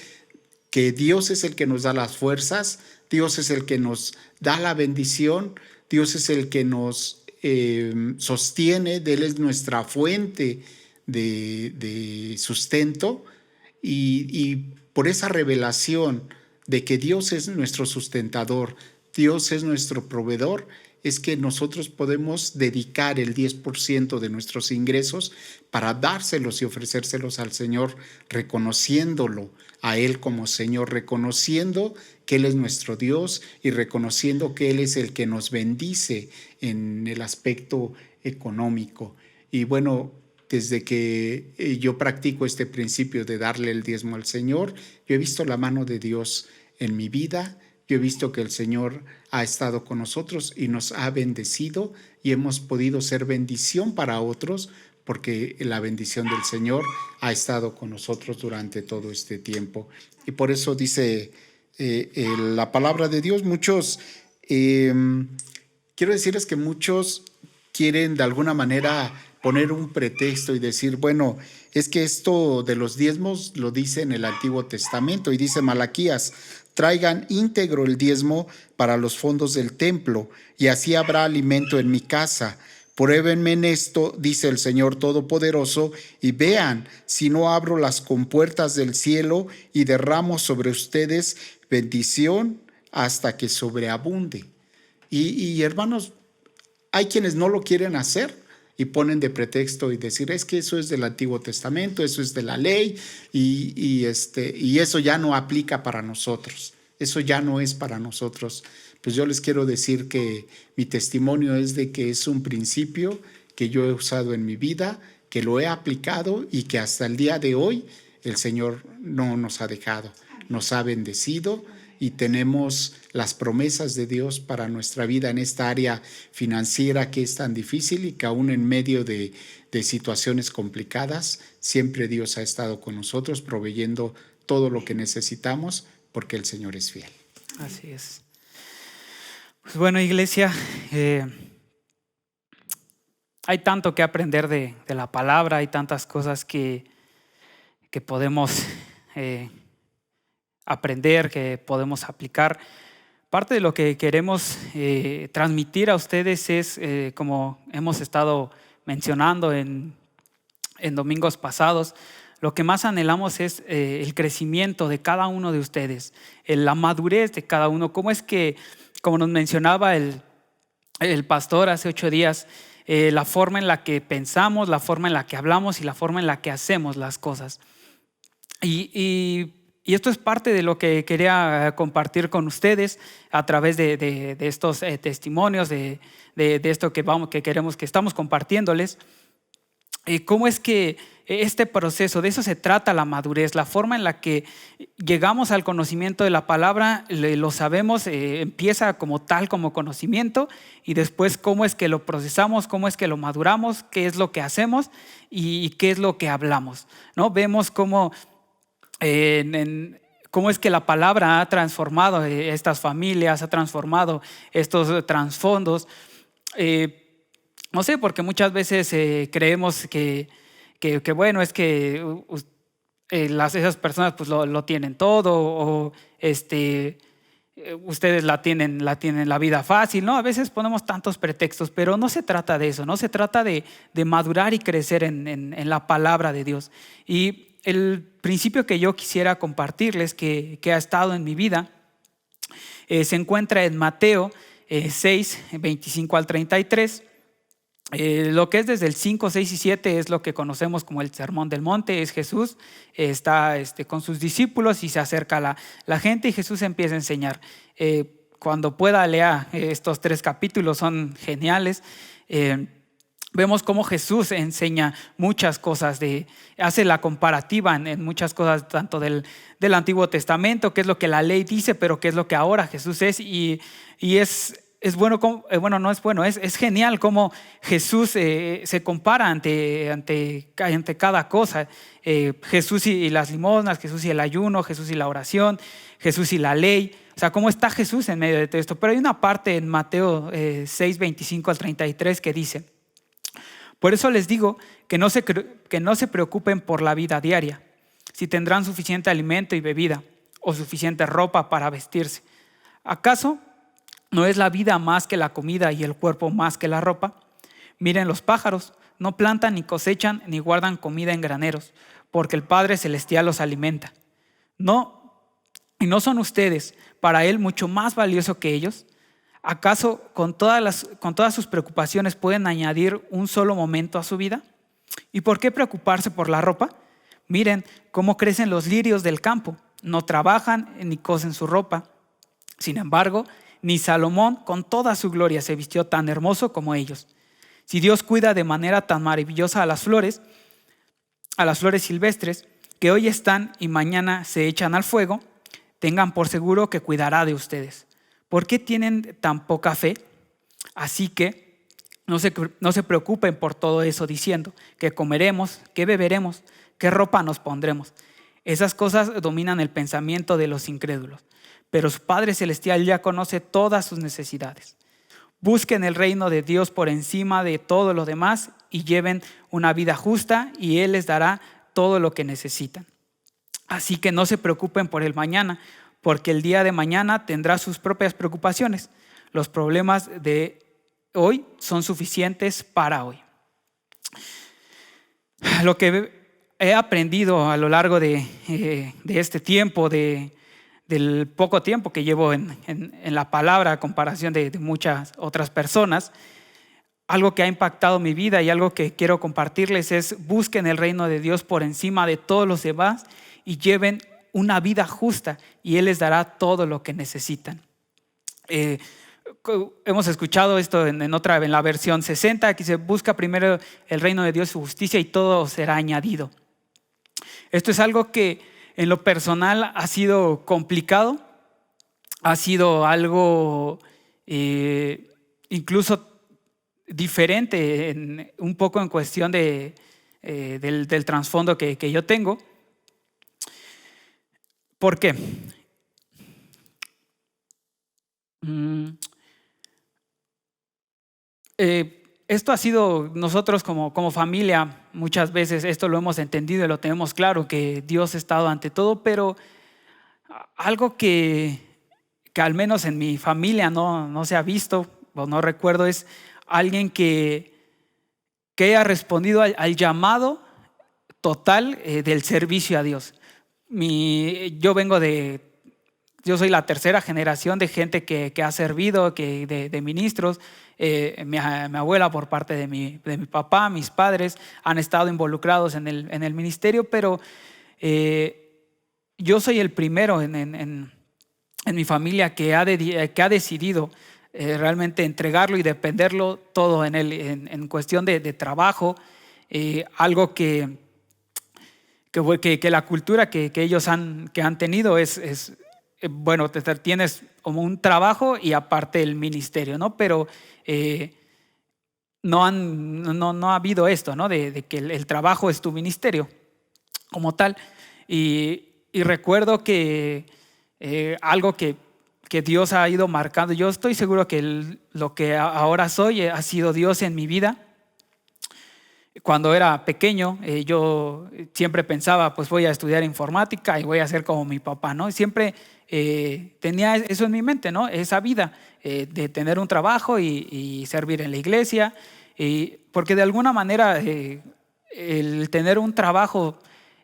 que Dios es el que nos da las fuerzas, Dios es el que nos da la bendición, Dios es el que nos sostiene, Él es nuestra fuente de sustento y por esa revelación de que Dios es nuestro sustentador, Dios es nuestro proveedor, es que nosotros podemos dedicar el 10% de nuestros ingresos para dárselos y ofrecérselos al Señor, reconociéndolo a Él como Señor, reconociendo que Él es nuestro Dios y reconociendo que Él es el que nos bendice en el aspecto económico. Y bueno, desde que yo practico este principio de darle el diezmo al Señor, yo he visto la mano de Dios en mi vida, yo he visto que el Señor ha estado con nosotros y nos ha bendecido y hemos podido ser bendición para otros porque la bendición del Señor ha estado con nosotros durante todo este tiempo. Y por eso dice la palabra de Dios, quiero decirles que muchos quieren de alguna manera poner un pretexto y decir, bueno, es que esto de los diezmos lo dice en el Antiguo Testamento y dice Malaquías, traigan íntegro el diezmo para los fondos del templo y así habrá alimento en mi casa. Pruébenme en esto, dice el Señor Todopoderoso, y vean si no abro las compuertas del cielo y derramo sobre ustedes bendición hasta que sobreabunde. Y hermanos, hay quienes no lo quieren hacer y ponen de pretexto y decir, es que eso es del Antiguo Testamento, eso es de la ley y eso ya no aplica para nosotros. Eso ya no es para nosotros. Pues yo les quiero decir que mi testimonio es de que es un principio que yo he usado en mi vida, que lo he aplicado y que hasta el día de hoy el Señor no nos ha dejado, nos ha bendecido y tenemos las promesas de Dios para nuestra vida en esta área financiera que es tan difícil y que aún en medio de situaciones complicadas, siempre Dios ha estado con nosotros proveyendo todo lo que necesitamos porque el Señor es fiel. Así es. Pues bueno, iglesia, hay tanto que aprender de la palabra, hay tantas cosas que podemos aprender, que podemos aplicar. Parte de lo que queremos transmitir a ustedes es, como hemos estado mencionando en domingos pasados, lo que más anhelamos es el crecimiento de cada uno de ustedes, la madurez de cada uno. Cómo es que, como nos mencionaba el pastor hace 8 días, la forma en la que pensamos, la forma en la que hablamos y la forma en la que hacemos las cosas. Y esto es parte de lo que quería compartir con ustedes a través de estos testimonios, de esto que queremos, que estamos compartiéndoles. ¿Cómo es que este proceso, de eso se trata la madurez, la forma en la que llegamos al conocimiento de la palabra, lo sabemos, empieza como tal, como conocimiento, y después cómo es que lo procesamos, cómo es que lo maduramos, qué es lo que hacemos y qué es lo que hablamos, ¿no? Vemos cómo es que la palabra ha transformado estas familias, ha transformado estos trasfondos. No sé, porque muchas veces creemos que bueno, es que esas personas pues lo tienen todo, o ustedes la tienen la vida fácil, ¿no? A veces ponemos tantos pretextos, pero no se trata de eso, no se trata de madurar y crecer en la palabra de Dios. Y el principio que yo quisiera compartirles, que ha estado en mi vida, se encuentra en Mateo 6, 25 al 33. Lo que es desde el 5, 6 y 7 es lo que conocemos como el Sermón del Monte. Es Jesús, está con sus discípulos y se acerca a la gente y Jesús empieza a enseñar. Cuando pueda, lea estos 3 capítulos, son geniales. Vemos cómo Jesús enseña muchas cosas, hace la comparativa en muchas cosas, tanto del Antiguo Testamento, qué es lo que la ley dice, pero qué es lo que ahora Jesús es. Y es bueno, no es bueno, es genial cómo Jesús se compara ante cada cosa. Jesús y las limosnas, Jesús y el ayuno, Jesús y la oración, Jesús y la ley. O sea, cómo está Jesús en medio de todo esto. Pero hay una parte en Mateo 6, 25 al 33 que dice: por eso les digo que no se preocupen por la vida diaria, si tendrán suficiente alimento y bebida o suficiente ropa para vestirse. ¿Acaso no es la vida más que la comida y el cuerpo más que la ropa? Miren los pájaros, no plantan ni cosechan ni guardan comida en graneros, porque el Padre Celestial los alimenta. ¿Y no son ustedes para Él mucho más valioso que ellos? ¿Acaso con todas sus preocupaciones pueden añadir un solo momento a su vida? ¿Y por qué preocuparse por la ropa? Miren cómo crecen los lirios del campo, no trabajan ni cosen su ropa. Sin embargo, ni Salomón con toda su gloria se vistió tan hermoso como ellos. Si Dios cuida de manera tan maravillosa a las flores silvestres, que hoy están y mañana se echan al fuego, tengan por seguro que cuidará de ustedes. ¿Por qué tienen tan poca fe? Así que no se preocupen por todo eso diciendo qué comeremos, qué beberemos, qué ropa nos pondremos. Esas cosas dominan el pensamiento de los incrédulos. Pero su Padre Celestial ya conoce todas sus necesidades. Busquen el reino de Dios por encima de todo lo demás y lleven una vida justa y Él les dará todo lo que necesitan. Así que no se preocupen por el mañana, porque el día de mañana tendrá sus propias preocupaciones. Los problemas de hoy son suficientes para hoy. Lo que he aprendido a lo largo de este tiempo, del poco tiempo que llevo en la palabra a comparación de muchas otras personas, algo que ha impactado mi vida y algo que quiero compartirles es: busquen el reino de Dios por encima de todos los demás y lleven una vida justa y Él les dará todo lo que necesitan. Hemos escuchado esto en la versión 60, que se busca primero el reino de Dios y su justicia y todo será añadido. Esto es algo que en lo personal ha sido complicado, ha sido algo incluso diferente un poco en cuestión del trasfondo que yo tengo. ¿Por qué? Esto ha sido, nosotros como familia, muchas veces esto lo hemos entendido y lo tenemos claro, que Dios ha estado ante todo, pero algo que al menos en mi familia no se ha visto o no recuerdo es alguien que haya respondido al llamado total del servicio a Dios. Yo soy la tercera generación de gente que ha servido, de ministros. Mi abuela por parte de mi papá, mis padres han estado involucrados en el ministerio, pero yo soy el primero en mi familia que ha decidido realmente entregarlo y dependerlo todo en él, en cuestión de trabajo, algo que la cultura que ellos han tenido es bueno, tienes como un trabajo y aparte el ministerio, ¿no? Pero no ha habido esto, ¿no? De que el trabajo es tu ministerio como tal. Y recuerdo que algo que Dios ha ido marcando, yo estoy seguro que lo que ahora soy ha sido Dios en mi vida. Cuando era pequeño, yo siempre pensaba, pues voy a estudiar informática y voy a ser como mi papá, ¿no? Siempre tenía eso en mi mente, ¿no? Esa vida de tener un trabajo y servir en la iglesia, porque de alguna manera el tener un trabajo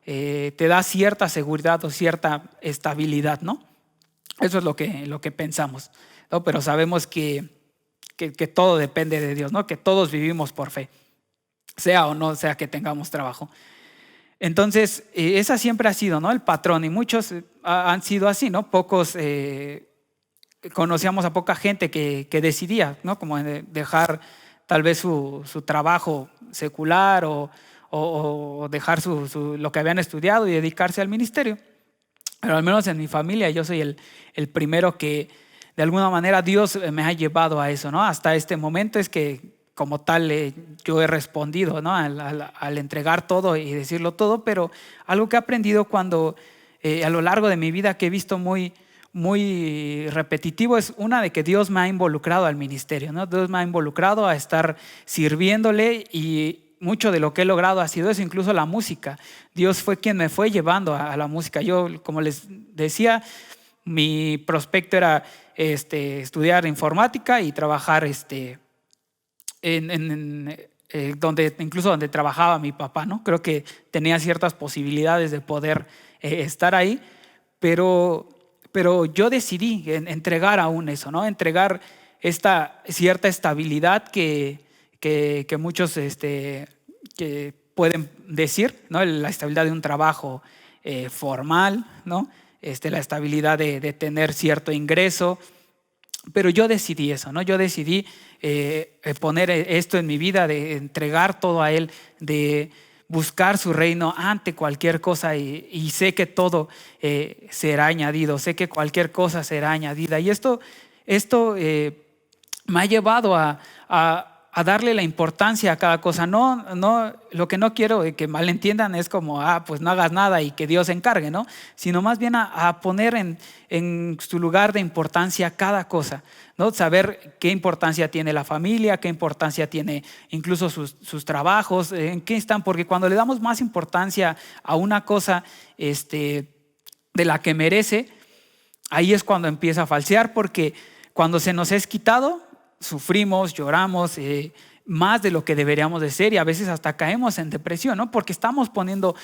te da cierta seguridad o cierta estabilidad, ¿no? Eso es lo que pensamos, ¿no? Pero sabemos que todo depende de Dios, ¿no? Que todos vivimos por fe, sea o no sea que tengamos trabajo. Entonces, esa siempre ha sido, ¿no? El patrón, y muchos han sido así, ¿no? Pocos, conocíamos a poca gente que decidía, ¿no? Como dejar tal vez su trabajo secular o dejar lo que habían estudiado y dedicarse al ministerio. Pero al menos en mi familia yo soy el primero que de alguna manera Dios me ha llevado a eso, ¿no? Hasta este momento es que como tal yo he respondido, ¿no? al entregar todo y decirlo todo, pero algo que he aprendido cuando a lo largo de mi vida que he visto muy, muy repetitivo es una de que Dios me ha involucrado al ministerio, ¿no? Dios me ha involucrado a estar sirviéndole y mucho de lo que he logrado ha sido eso, incluso la música. Dios fue quien me fue llevando a la música. Yo, como les decía, mi prospecto era estudiar informática y trabajar incluso donde trabajaba mi papá, ¿no? Creo que tenía ciertas posibilidades de poder estar ahí, pero yo decidí entregar aún eso, ¿no? Entregar esta cierta estabilidad que muchos que pueden decir, ¿no? La estabilidad de un trabajo formal, ¿no? La estabilidad de tener cierto ingreso. Pero yo decidí eso, ¿no? Yo decidí poner esto en mi vida, de entregar todo a Él, de buscar su reino ante cualquier cosa y sé que todo será añadido, sé que cualquier cosa será añadida. Y esto me ha llevado a darle la importancia a cada cosa. No, lo que no quiero que malentiendan es como, pues no hagas nada y que Dios se encargue, ¿no? Sino más bien a poner en su lugar de importancia cada cosa, ¿no? Saber qué importancia tiene la familia, qué importancia tiene incluso sus trabajos, en qué están, porque cuando le damos más importancia a una cosa de la que merece, ahí es cuando empieza a falsear, porque cuando se nos es quitado, sufrimos, lloramos más de lo que deberíamos de ser y a veces hasta caemos en depresión, ¿no? Porque estamos poniendo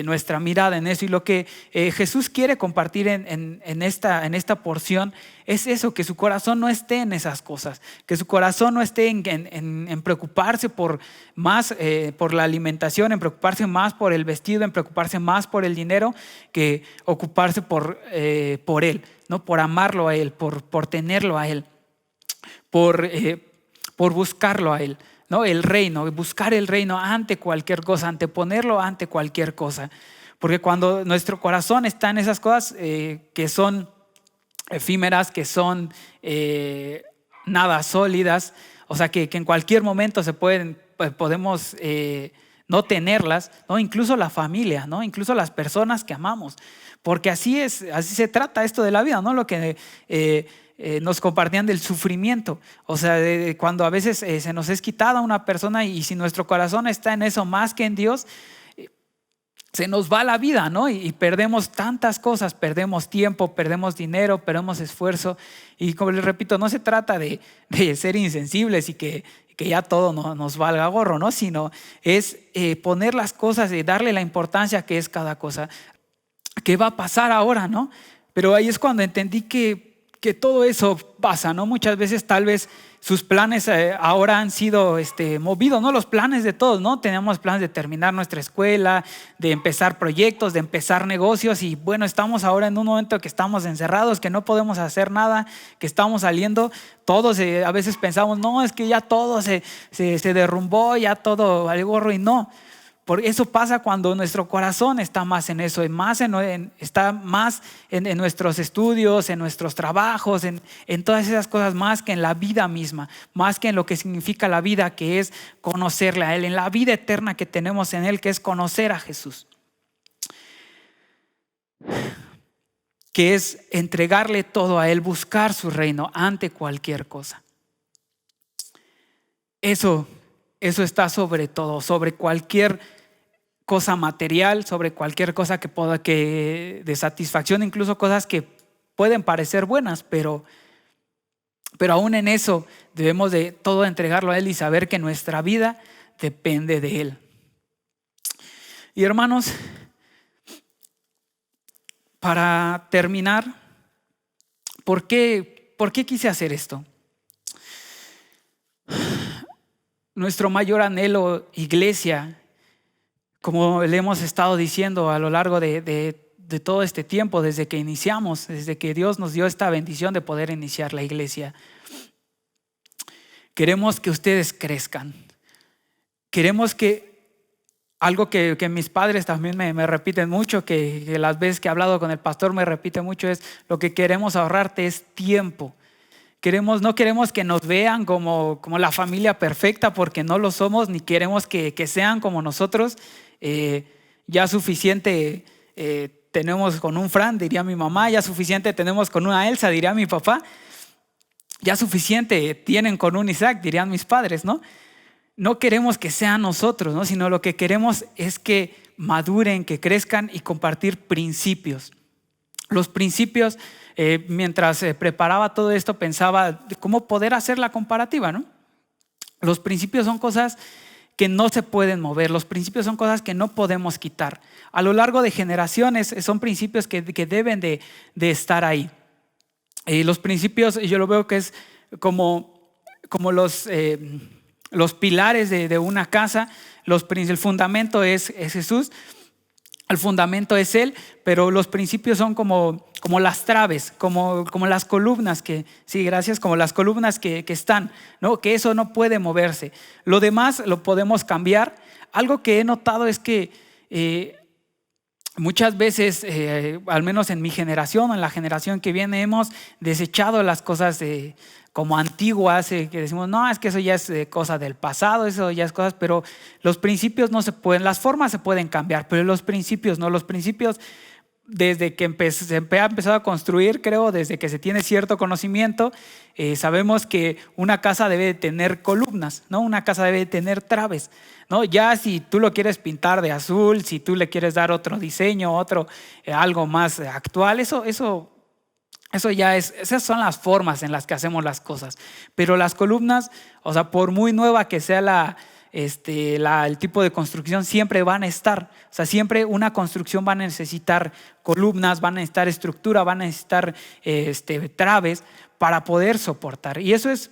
nuestra mirada en eso, y lo que Jesús quiere compartir en esta porción es eso, que su corazón no esté en esas cosas, que su corazón no esté en preocuparse por la alimentación, en preocuparse más por el vestido, en preocuparse más por el dinero, que ocuparse por Él, ¿no? Por amarlo a Él, por tenerlo a Él, por buscarlo a Él, ¿no? El reino, buscar el reino ante cualquier cosa, anteponerlo ante cualquier cosa. Porque cuando nuestro corazón está en esas cosas que son efímeras, que son nada sólidas, o sea que en cualquier momento podemos no tenerlas, ¿no? Incluso la familia, ¿no? Incluso las personas que amamos. Porque así se trata esto de la vida, ¿no? Lo que nos compartían del sufrimiento, o sea, cuando a veces se nos es quitada una persona y si nuestro corazón está en eso más que en Dios, se nos va la vida, ¿no? Y perdemos tantas cosas, perdemos tiempo, perdemos dinero, perdemos esfuerzo. Y como les repito, no se trata de ser insensibles y que que ya todo nos valga gorro, ¿no? Sino es poner las cosas y darle la importancia que es cada cosa. ¿Qué va a pasar ahora, no? Pero ahí es cuando entendí que todo eso pasa, ¿no? Muchas veces tal vez sus planes ahora han sido movidos, ¿no? Los planes de todos, ¿no? Tenemos planes de terminar nuestra escuela, de empezar proyectos, de empezar negocios y bueno, estamos ahora en un momento que estamos encerrados, que no podemos hacer nada, que estamos saliendo. Todos a veces pensamos, no, es que ya todo se derrumbó, ya todo vale gorro y no. Por eso pasa cuando nuestro corazón está más en eso, está más en nuestros estudios, en nuestros trabajos, en todas esas cosas, más que en la vida misma, más que en lo que significa la vida, que es conocerle a Él, en la vida eterna que tenemos en Él, que es conocer a Jesús, que es entregarle todo a Él, buscar su reino ante cualquier cosa. Eso está sobre todo, sobre cualquier cosa material, sobre cualquier cosa que de satisfacción, incluso cosas que pueden parecer buenas, pero aún en eso debemos de todo entregarlo a Él y saber que nuestra vida depende de Él. Y hermanos, para terminar, ¿por qué quise hacer esto? Nuestro mayor anhelo, iglesia, como le hemos estado diciendo a lo largo de todo este tiempo, desde que iniciamos, desde que Dios nos dio esta bendición de poder iniciar la iglesia, queremos que ustedes crezcan. Queremos que algo que mis padres también me repiten mucho, que las veces que he hablado con el pastor me repite mucho, es lo que queremos ahorrarte es tiempo. No queremos que nos vean como la familia perfecta, porque no lo somos, ni queremos que sean como nosotros. Ya suficiente tenemos con un Fran, diría mi mamá, ya suficiente tenemos con una Elsa, diría mi papá, ya suficiente tienen con un Isaac, dirían mis padres, ¿no? No queremos que sean nosotros, ¿no? Sino lo que queremos es que maduren, que crezcan y compartir principios. Los principios, mientras preparaba todo esto, pensaba de cómo poder hacer la comparativa, ¿no? Los principios son cosas que no se pueden mover, los principios son cosas que no podemos quitar. A lo largo de generaciones son principios que deben de estar ahí. Los principios, yo lo veo que es como los pilares de una casa. El fundamento es Jesús. El fundamento es Él, pero los principios son como las traves, como las columnas como las columnas que están, ¿no? Que eso no puede moverse. Lo demás lo podemos cambiar. Algo que he notado es que muchas veces, al menos en mi generación o en la generación que viene, hemos desechado las cosas como antiguas, que decimos, no, es que eso ya es cosa del pasado, eso ya es cosas, pero los principios no se pueden, las formas se pueden cambiar, pero los principios no. Los principios, desde que se ha empezado a construir, creo, desde que se tiene cierto conocimiento, sabemos que una casa debe de tener columnas, ¿no? Una casa debe de tener traves, ¿no? Ya si tú lo quieres pintar de azul, si tú le quieres dar otro diseño, algo más actual, eso ya esas son las formas en las que hacemos las cosas. Pero las columnas, o sea, por muy nueva que sea el tipo de construcción, siempre van a estar. O sea, siempre una construcción va a necesitar columnas, van a necesitar estructura, van a necesitar traves para poder soportar. Y eso es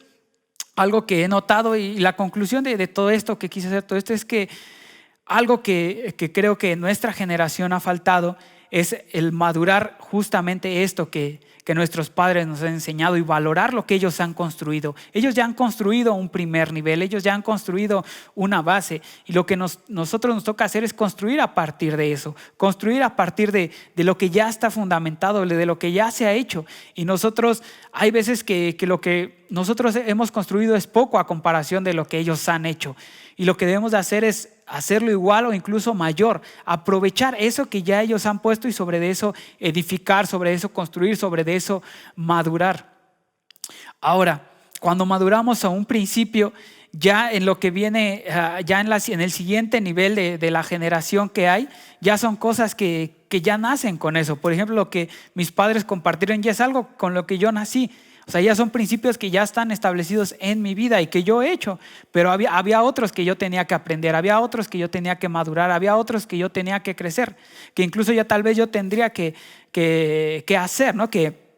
algo que he notado, y la conclusión de todo esto, que quise hacer todo esto, es que algo que creo que en nuestra generación ha faltado es el madurar justamente esto que nuestros padres nos han enseñado, y valorar lo que ellos han construido. Ellos ya han construido un primer nivel, ellos ya han construido una base, y lo que nosotros nos toca hacer es construir a partir de eso, construir a partir de lo que ya está fundamentado, de lo que ya se ha hecho. Y nosotros, hay veces que lo que nosotros hemos construido es poco a comparación de lo que ellos han hecho, y lo que debemos de hacer es hacerlo igual o incluso mayor, aprovechar eso que ya ellos han puesto y sobre de eso edificar, sobre eso construir, sobre de eso madurar. Ahora, cuando maduramos a un principio, ya en lo que viene, ya en el siguiente nivel de la generación que hay, ya son cosas que ya nacen con eso. Por ejemplo, lo que mis padres compartieron ya es algo con lo que yo nací. O sea, ya son principios que ya están establecidos en mi vida y que yo he hecho, pero había otros que yo tenía que aprender, había otros que yo tenía que madurar, había otros que yo tenía que crecer, que incluso ya tal vez yo tendría que hacer, ¿no? Que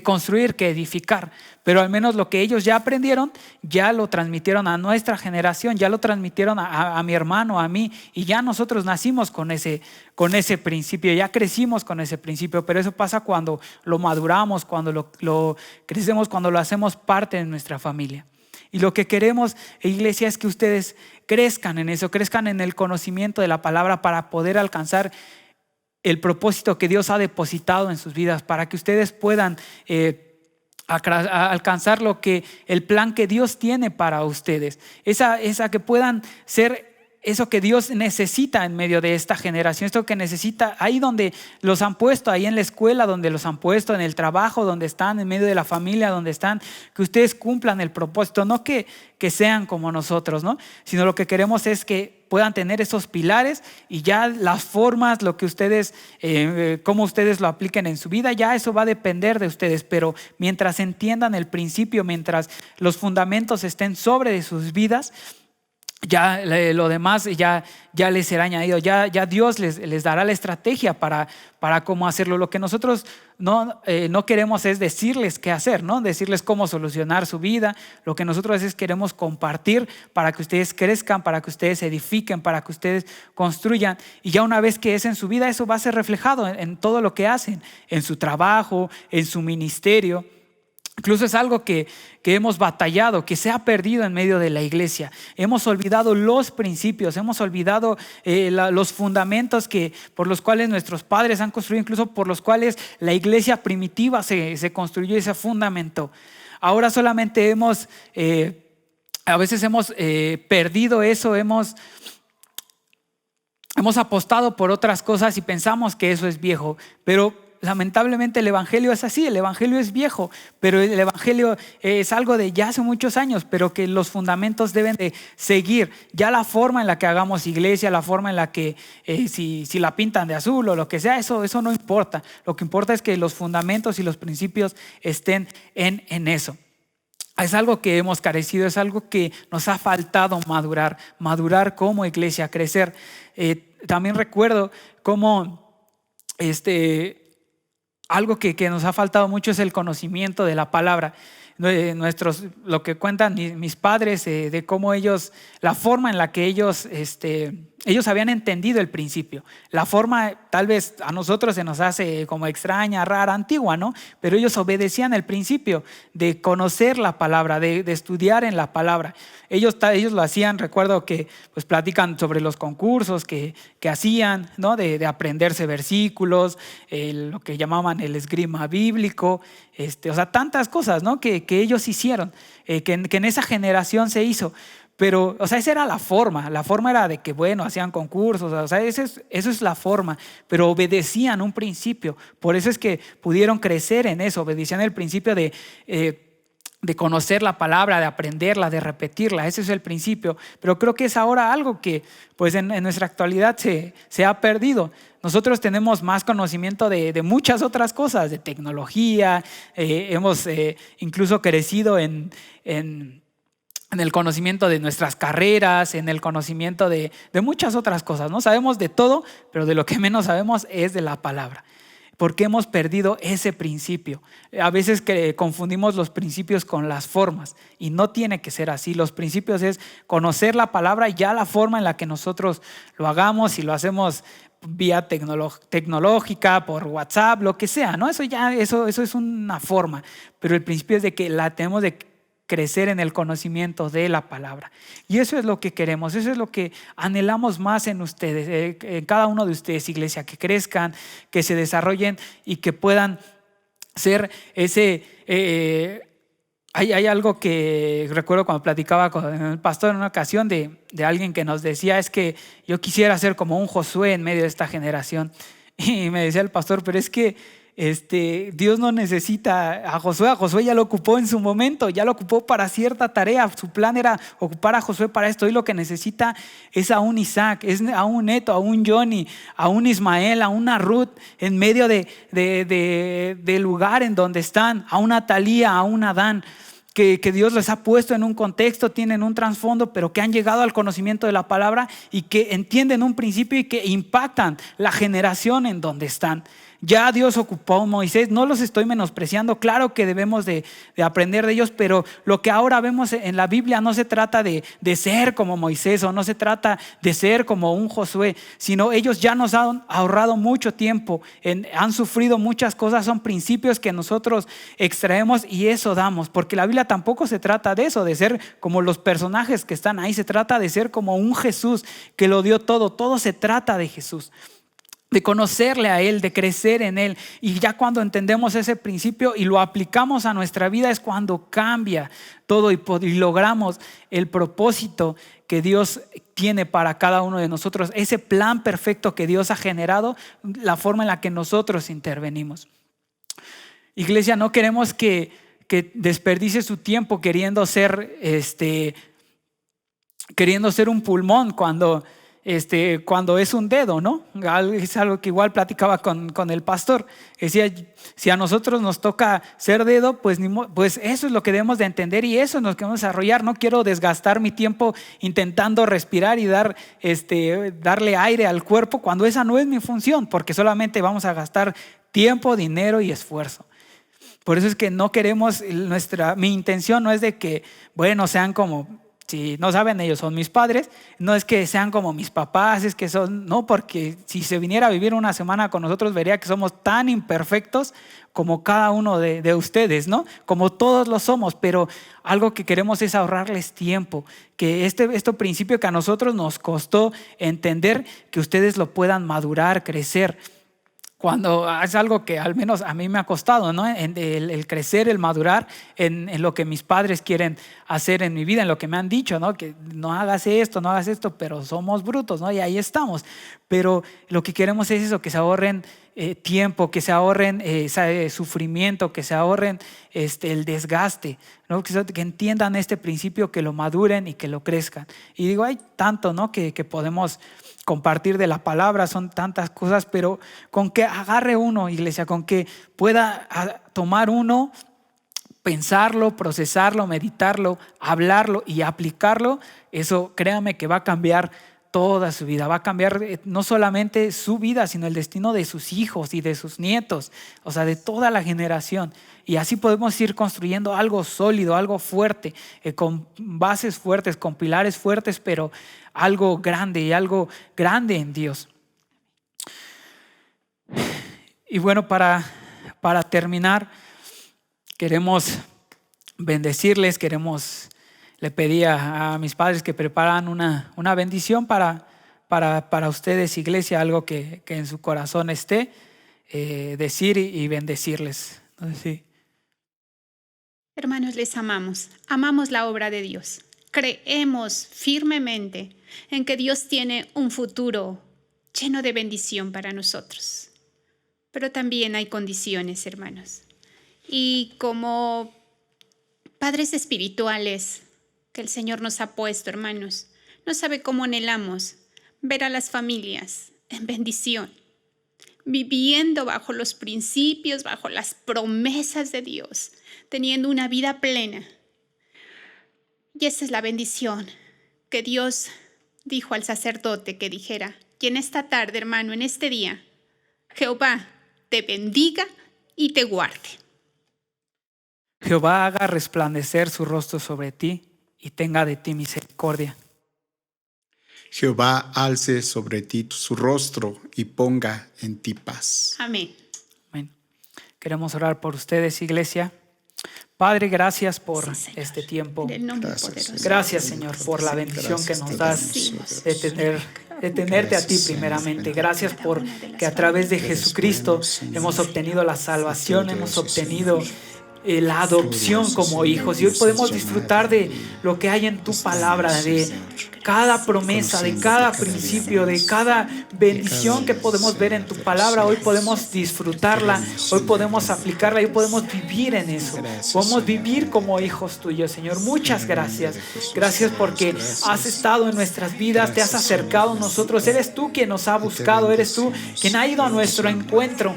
construir, que edificar, pero al menos lo que ellos ya aprendieron, ya lo transmitieron a nuestra generación, ya lo transmitieron a mi hermano, a mí, y ya nosotros nacimos con ese principio, ya crecimos con ese principio, pero eso pasa cuando lo maduramos, cuando lo crecemos, cuando lo hacemos parte de nuestra familia. Y lo que queremos, iglesia, es que ustedes crezcan en eso, crezcan en el conocimiento de la palabra para poder alcanzar el propósito que Dios ha depositado en sus vidas, para que ustedes puedan alcanzar el plan que Dios tiene para ustedes, esa que puedan ser eso que Dios necesita en medio de esta generación, esto que necesita ahí donde los han puesto, ahí en la escuela donde los han puesto, en el trabajo donde están, en medio de la familia donde están, que ustedes cumplan el propósito, no que sean como nosotros, ¿no? Sino lo que queremos es que puedan tener esos pilares y ya las formas, lo que ustedes, cómo ustedes lo apliquen en su vida, ya eso va a depender de ustedes, pero mientras entiendan el principio, mientras los fundamentos estén sobre de sus vidas, ya lo demás ya les será añadido, ya Dios les dará la estrategia para cómo hacerlo. Lo que nosotros no queremos es decirles qué hacer, ¿no? Decirles cómo solucionar su vida. Lo que nosotros queremos compartir para que ustedes crezcan, para que ustedes edifiquen, para que ustedes construyan, y ya una vez que es en su vida, eso va a ser reflejado en todo lo que hacen, en su trabajo, en su ministerio. Incluso es algo que hemos batallado, que se ha perdido en medio de la iglesia. Hemos olvidado los principios, hemos olvidado los fundamentos por los cuales nuestros padres han construido, incluso por los cuales la iglesia primitiva se construyó y se fundamentó. Ahora solamente a veces hemos perdido eso, hemos apostado por otras cosas y pensamos que eso es viejo, pero lamentablemente el evangelio es así, el evangelio es viejo, pero el evangelio es algo de ya hace muchos años, pero que los fundamentos deben de seguir. Ya la forma en la que hagamos iglesia, la forma en la que si la pintan de azul o lo que sea, eso no importa. Lo que importa es que los fundamentos y los principios estén en eso. Es algo que hemos carecido, es algo que nos ha faltado madurar como iglesia, crecer. También recuerdo cómo algo que nos ha faltado mucho es el conocimiento de la palabra. Lo que cuentan mis padres de cómo la forma en la que ellos habían entendido el principio. La forma tal vez a nosotros se nos hace como extraña, rara, antigua, ¿no? Pero ellos obedecían el principio de conocer la palabra, de estudiar en la palabra. Ellos lo hacían, recuerdo que pues platican sobre los concursos que hacían, ¿no? De aprenderse versículos, lo que llamaban el esgrima bíblico, o sea, tantas cosas, ¿no? que ellos hicieron, que en esa generación se hizo. Pero, o sea, esa era la forma era de que, bueno, hacían concursos, o sea, eso es la forma, pero obedecían un principio. Por eso es que pudieron crecer en eso, obedecían el principio de conocer la palabra, de aprenderla, de repetirla. Ese es el principio. Pero creo que es ahora algo que pues en nuestra actualidad se ha perdido. Nosotros tenemos más conocimiento de muchas otras cosas, de tecnología, hemos incluso crecido en el conocimiento de nuestras carreras, en el conocimiento de muchas otras cosas, ¿no? Sabemos de todo, pero de lo que menos sabemos es de la palabra. Porque hemos perdido ese principio. A veces que confundimos los principios con las formas y no tiene que ser así. Los principios es conocer la palabra y ya la forma en la que nosotros lo hagamos, y lo hacemos vía tecnológica, por WhatsApp, lo que sea, ¿no? Eso es una forma, pero el principio es de que tenemos de crecer en el conocimiento de la palabra. Y eso es lo que queremos, eso es lo que anhelamos más en ustedes, en cada uno de ustedes, iglesia, que crezcan, que se desarrollen y que puedan ser hay algo que recuerdo cuando platicaba con el pastor en una ocasión de alguien que nos decía, es que yo quisiera ser como un Josué en medio de esta generación. Y me decía el pastor, pero es que Dios no necesita a Josué ya lo ocupó en su momento, ya lo ocupó para cierta tarea. Su plan era ocupar a Josué para esto. Hoy lo que necesita es a un Isaac, es a un Neto, a un Johnny, a un Ismael, a una Ruth en medio del lugar en donde están, a una Talía, a un Adán. Que Dios les ha puesto en un contexto, tienen un trasfondo, pero que han llegado al conocimiento de la palabra y que entienden un principio y que impactan la generación en donde están. Ya Dios ocupó a Moisés, no los estoy menospreciando, claro que debemos de aprender de ellos, pero lo que ahora vemos en la Biblia no se trata de ser como Moisés o no se trata de ser como un Josué, sino ellos ya nos han ahorrado mucho tiempo, han sufrido muchas cosas, son principios que nosotros extraemos y eso damos, porque la Biblia tampoco se trata de eso, de ser como los personajes que están ahí, se trata de ser como un Jesús que lo dio todo se trata de Jesús. De conocerle a Él, de crecer en Él. Y ya cuando entendemos ese principio y lo aplicamos a nuestra vida es cuando cambia todo y logramos el propósito que Dios tiene para cada uno de nosotros. Ese plan perfecto que Dios ha generado, la forma en la que nosotros intervenimos. Iglesia, no queremos que desperdicie su tiempo queriendo ser un pulmón cuando es un dedo, ¿no? Es algo que igual platicaba con el pastor. Decía, si a nosotros nos toca ser dedo, pues eso es lo que debemos de entender y eso es lo que debemos desarrollar. No quiero desgastar mi tiempo intentando respirar y darle aire al cuerpo cuando esa no es mi función, porque solamente vamos a gastar tiempo, dinero y esfuerzo. Por eso es que no queremos, mi intención no es de que, sean como... Si no saben, ellos son mis padres. No es que sean como mis papás, es que no, porque si se viniera a vivir una semana con nosotros, vería que somos tan imperfectos como cada uno de ustedes, ¿no? Como todos lo somos, pero algo que queremos es ahorrarles tiempo. Que este principio que a nosotros nos costó entender, que ustedes lo puedan madurar, crecer. Cuando es algo que al menos a mí me ha costado, ¿no? El crecer, el madurar en lo que mis padres quieren hacer en mi vida, en lo que me han dicho, ¿no? Que no hagas esto, pero somos brutos, ¿no? Y ahí estamos. Pero lo que queremos es eso, que se ahorren tiempo, que se ahorren sufrimiento, que se ahorren el desgaste, ¿no? Que entiendan este principio, que lo maduren y que lo crezcan. Y digo, hay tanto, ¿no? que podemos compartir de la palabra, son tantas cosas, pero con que agarre uno, iglesia, con que pueda tomar uno, pensarlo, procesarlo, meditarlo, hablarlo y aplicarlo, eso créame que va a cambiar toda su vida, va a cambiar no solamente su vida, sino el destino de sus hijos y de sus nietos, o sea, de toda la generación. Y así podemos ir construyendo algo sólido, algo fuerte, con bases fuertes, con pilares fuertes, pero algo grande y algo grande en Dios. Y bueno, para terminar, queremos bendecirles, le pedí a mis padres que prepararan una bendición para ustedes, iglesia, algo que en su corazón esté, decir y bendecirles. Entonces, sí. Hermanos, les amamos la obra de Dios. Creemos firmemente en que Dios tiene un futuro lleno de bendición para nosotros. Pero también hay condiciones, hermanos. Y como padres espirituales que el Señor nos ha puesto, hermanos, no sabe cómo anhelamos ver a las familias en bendición, viviendo bajo los principios, bajo las promesas de Dios, teniendo una vida plena. Y esa es la bendición que Dios dijo al sacerdote que dijera: y en esta tarde, hermano, en este día, Jehová te bendiga y te guarde. Jehová haga resplandecer su rostro sobre ti y tenga de ti misericordia. Jehová alce sobre ti su rostro y ponga en ti paz. Amén. Amén. Queremos orar por ustedes, iglesia. Padre, gracias por este tiempo. Gracias, Señor, por la bendición que nos das de tenerte a ti primeramente. Gracias por que a través de Jesucristo hemos obtenido la salvación, hemos obtenido la adopción como hijos y hoy podemos disfrutar de lo que hay en tu palabra, de cada promesa, de cada principio, de cada bendición que podemos ver en tu palabra. Hoy podemos disfrutarla, hoy podemos aplicarla, hoy podemos vivir en eso. Podemos vivir como hijos tuyos, Señor. Muchas gracias. Gracias porque has estado en nuestras vidas, te has acercado a nosotros. Eres tú quien nos ha buscado, eres tú quien ha ido a nuestro encuentro.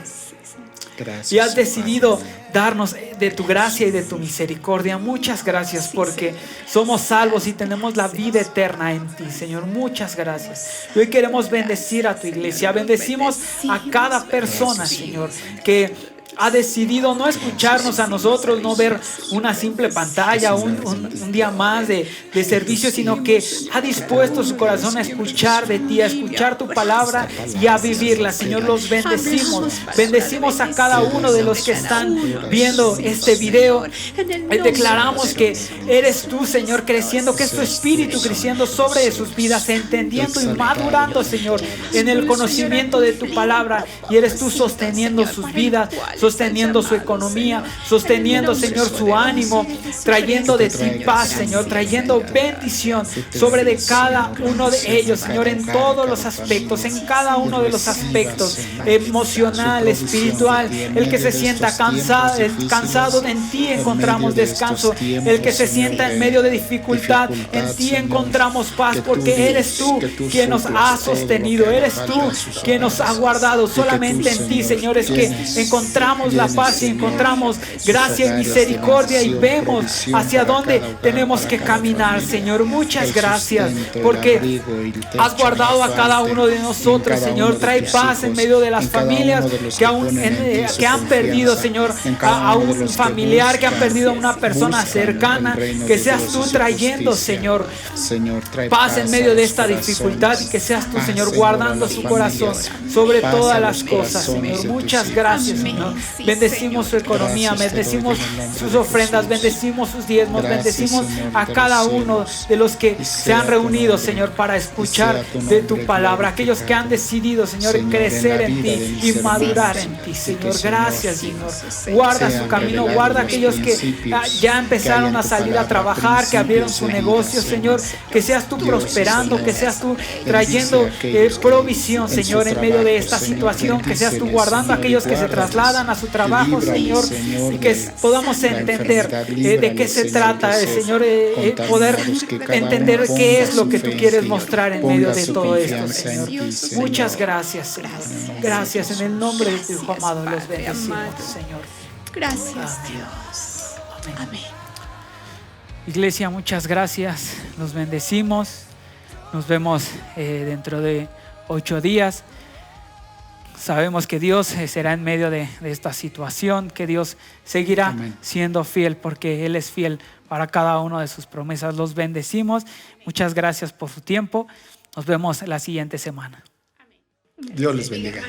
Y has decidido darnos de tu gracia y de tu misericordia. Muchas gracias porque somos salvos y tenemos la vida eterna en ti, Señor. Muchas gracias. Y hoy queremos bendecir a tu iglesia. Bendecimos a cada persona, Señor, que ha decidido no escucharnos a nosotros, no ver una simple pantalla, un día más de servicio, sino que ha dispuesto su corazón a escuchar de ti, a escuchar tu palabra y a vivirla. Señor, los bendecimos. Bendecimos a cada uno de los que están viendo este video. Declaramos que eres tú, Señor, creciendo, que es tu espíritu creciendo sobre sus vidas, entendiendo y madurando, Señor, en el conocimiento de tu palabra. Y eres tú sosteniendo sus vidas, sosteniendo su economía, sosteniendo, Señor, su ánimo, trayendo de ti paz, Señor, trayendo bendición sobre de cada uno de ellos, Señor, en todos los aspectos, en cada uno de los aspectos, emocional, espiritual. El que se sienta cansado, en ti encontramos descanso. El que se sienta en medio de dificultad, en ti encontramos paz, porque eres tú quien nos ha sostenido, eres tú quien nos ha guardado. Solamente en ti, Señor, es que encontramos la paz y encontramos gracia y misericordia y vemos hacia dónde tenemos que caminar, Señor. Muchas gracias porque has guardado a cada uno de nosotros, Señor. Trae paz en medio de las familias que han perdido, Señor, a un familiar, que han perdido a una persona cercana. Que seas tú trayendo, Señor, paz en medio de esta dificultad, y que seas tú, Señor, guardando su corazón sobre todas las cosas, Señor. Muchas gracias, Señor. Bendecimos su economía, bendecimos sus ofrendas, bendecimos sus diezmos, bendecimos a cada uno de los que se han reunido, Señor, para escuchar de tu palabra. Aquellos que han decidido, Señor, crecer en ti y madurar en ti, Señor. Gracias, Señor. Guarda su camino, guarda aquellos que ya empezaron a salir a trabajar, que abrieron su negocio, Señor. Que seas tú prosperando, que seas tú trayendo provisión, Señor, en medio de esta situación. Que seas tú guardando a aquellos que se trasladan a su trabajo, Señor, y que podamos entender de qué se trata, Señor, poder entender qué es lo que tú quieres mostrar en medio de todo esto, Señor. Muchas gracias, Señor. Gracias, en el nombre de tu Hijo amado los bendecimos, Señor. Gracias, Dios. Amén. Iglesia, muchas gracias. Los bendecimos. Nos vemos dentro de 8 días. Sabemos que Dios será en medio de esta situación, que Dios seguirá siendo fiel, porque Él es fiel para cada una de sus promesas. Los bendecimos. Muchas gracias por su tiempo. Nos vemos la siguiente semana. Dios les bendiga.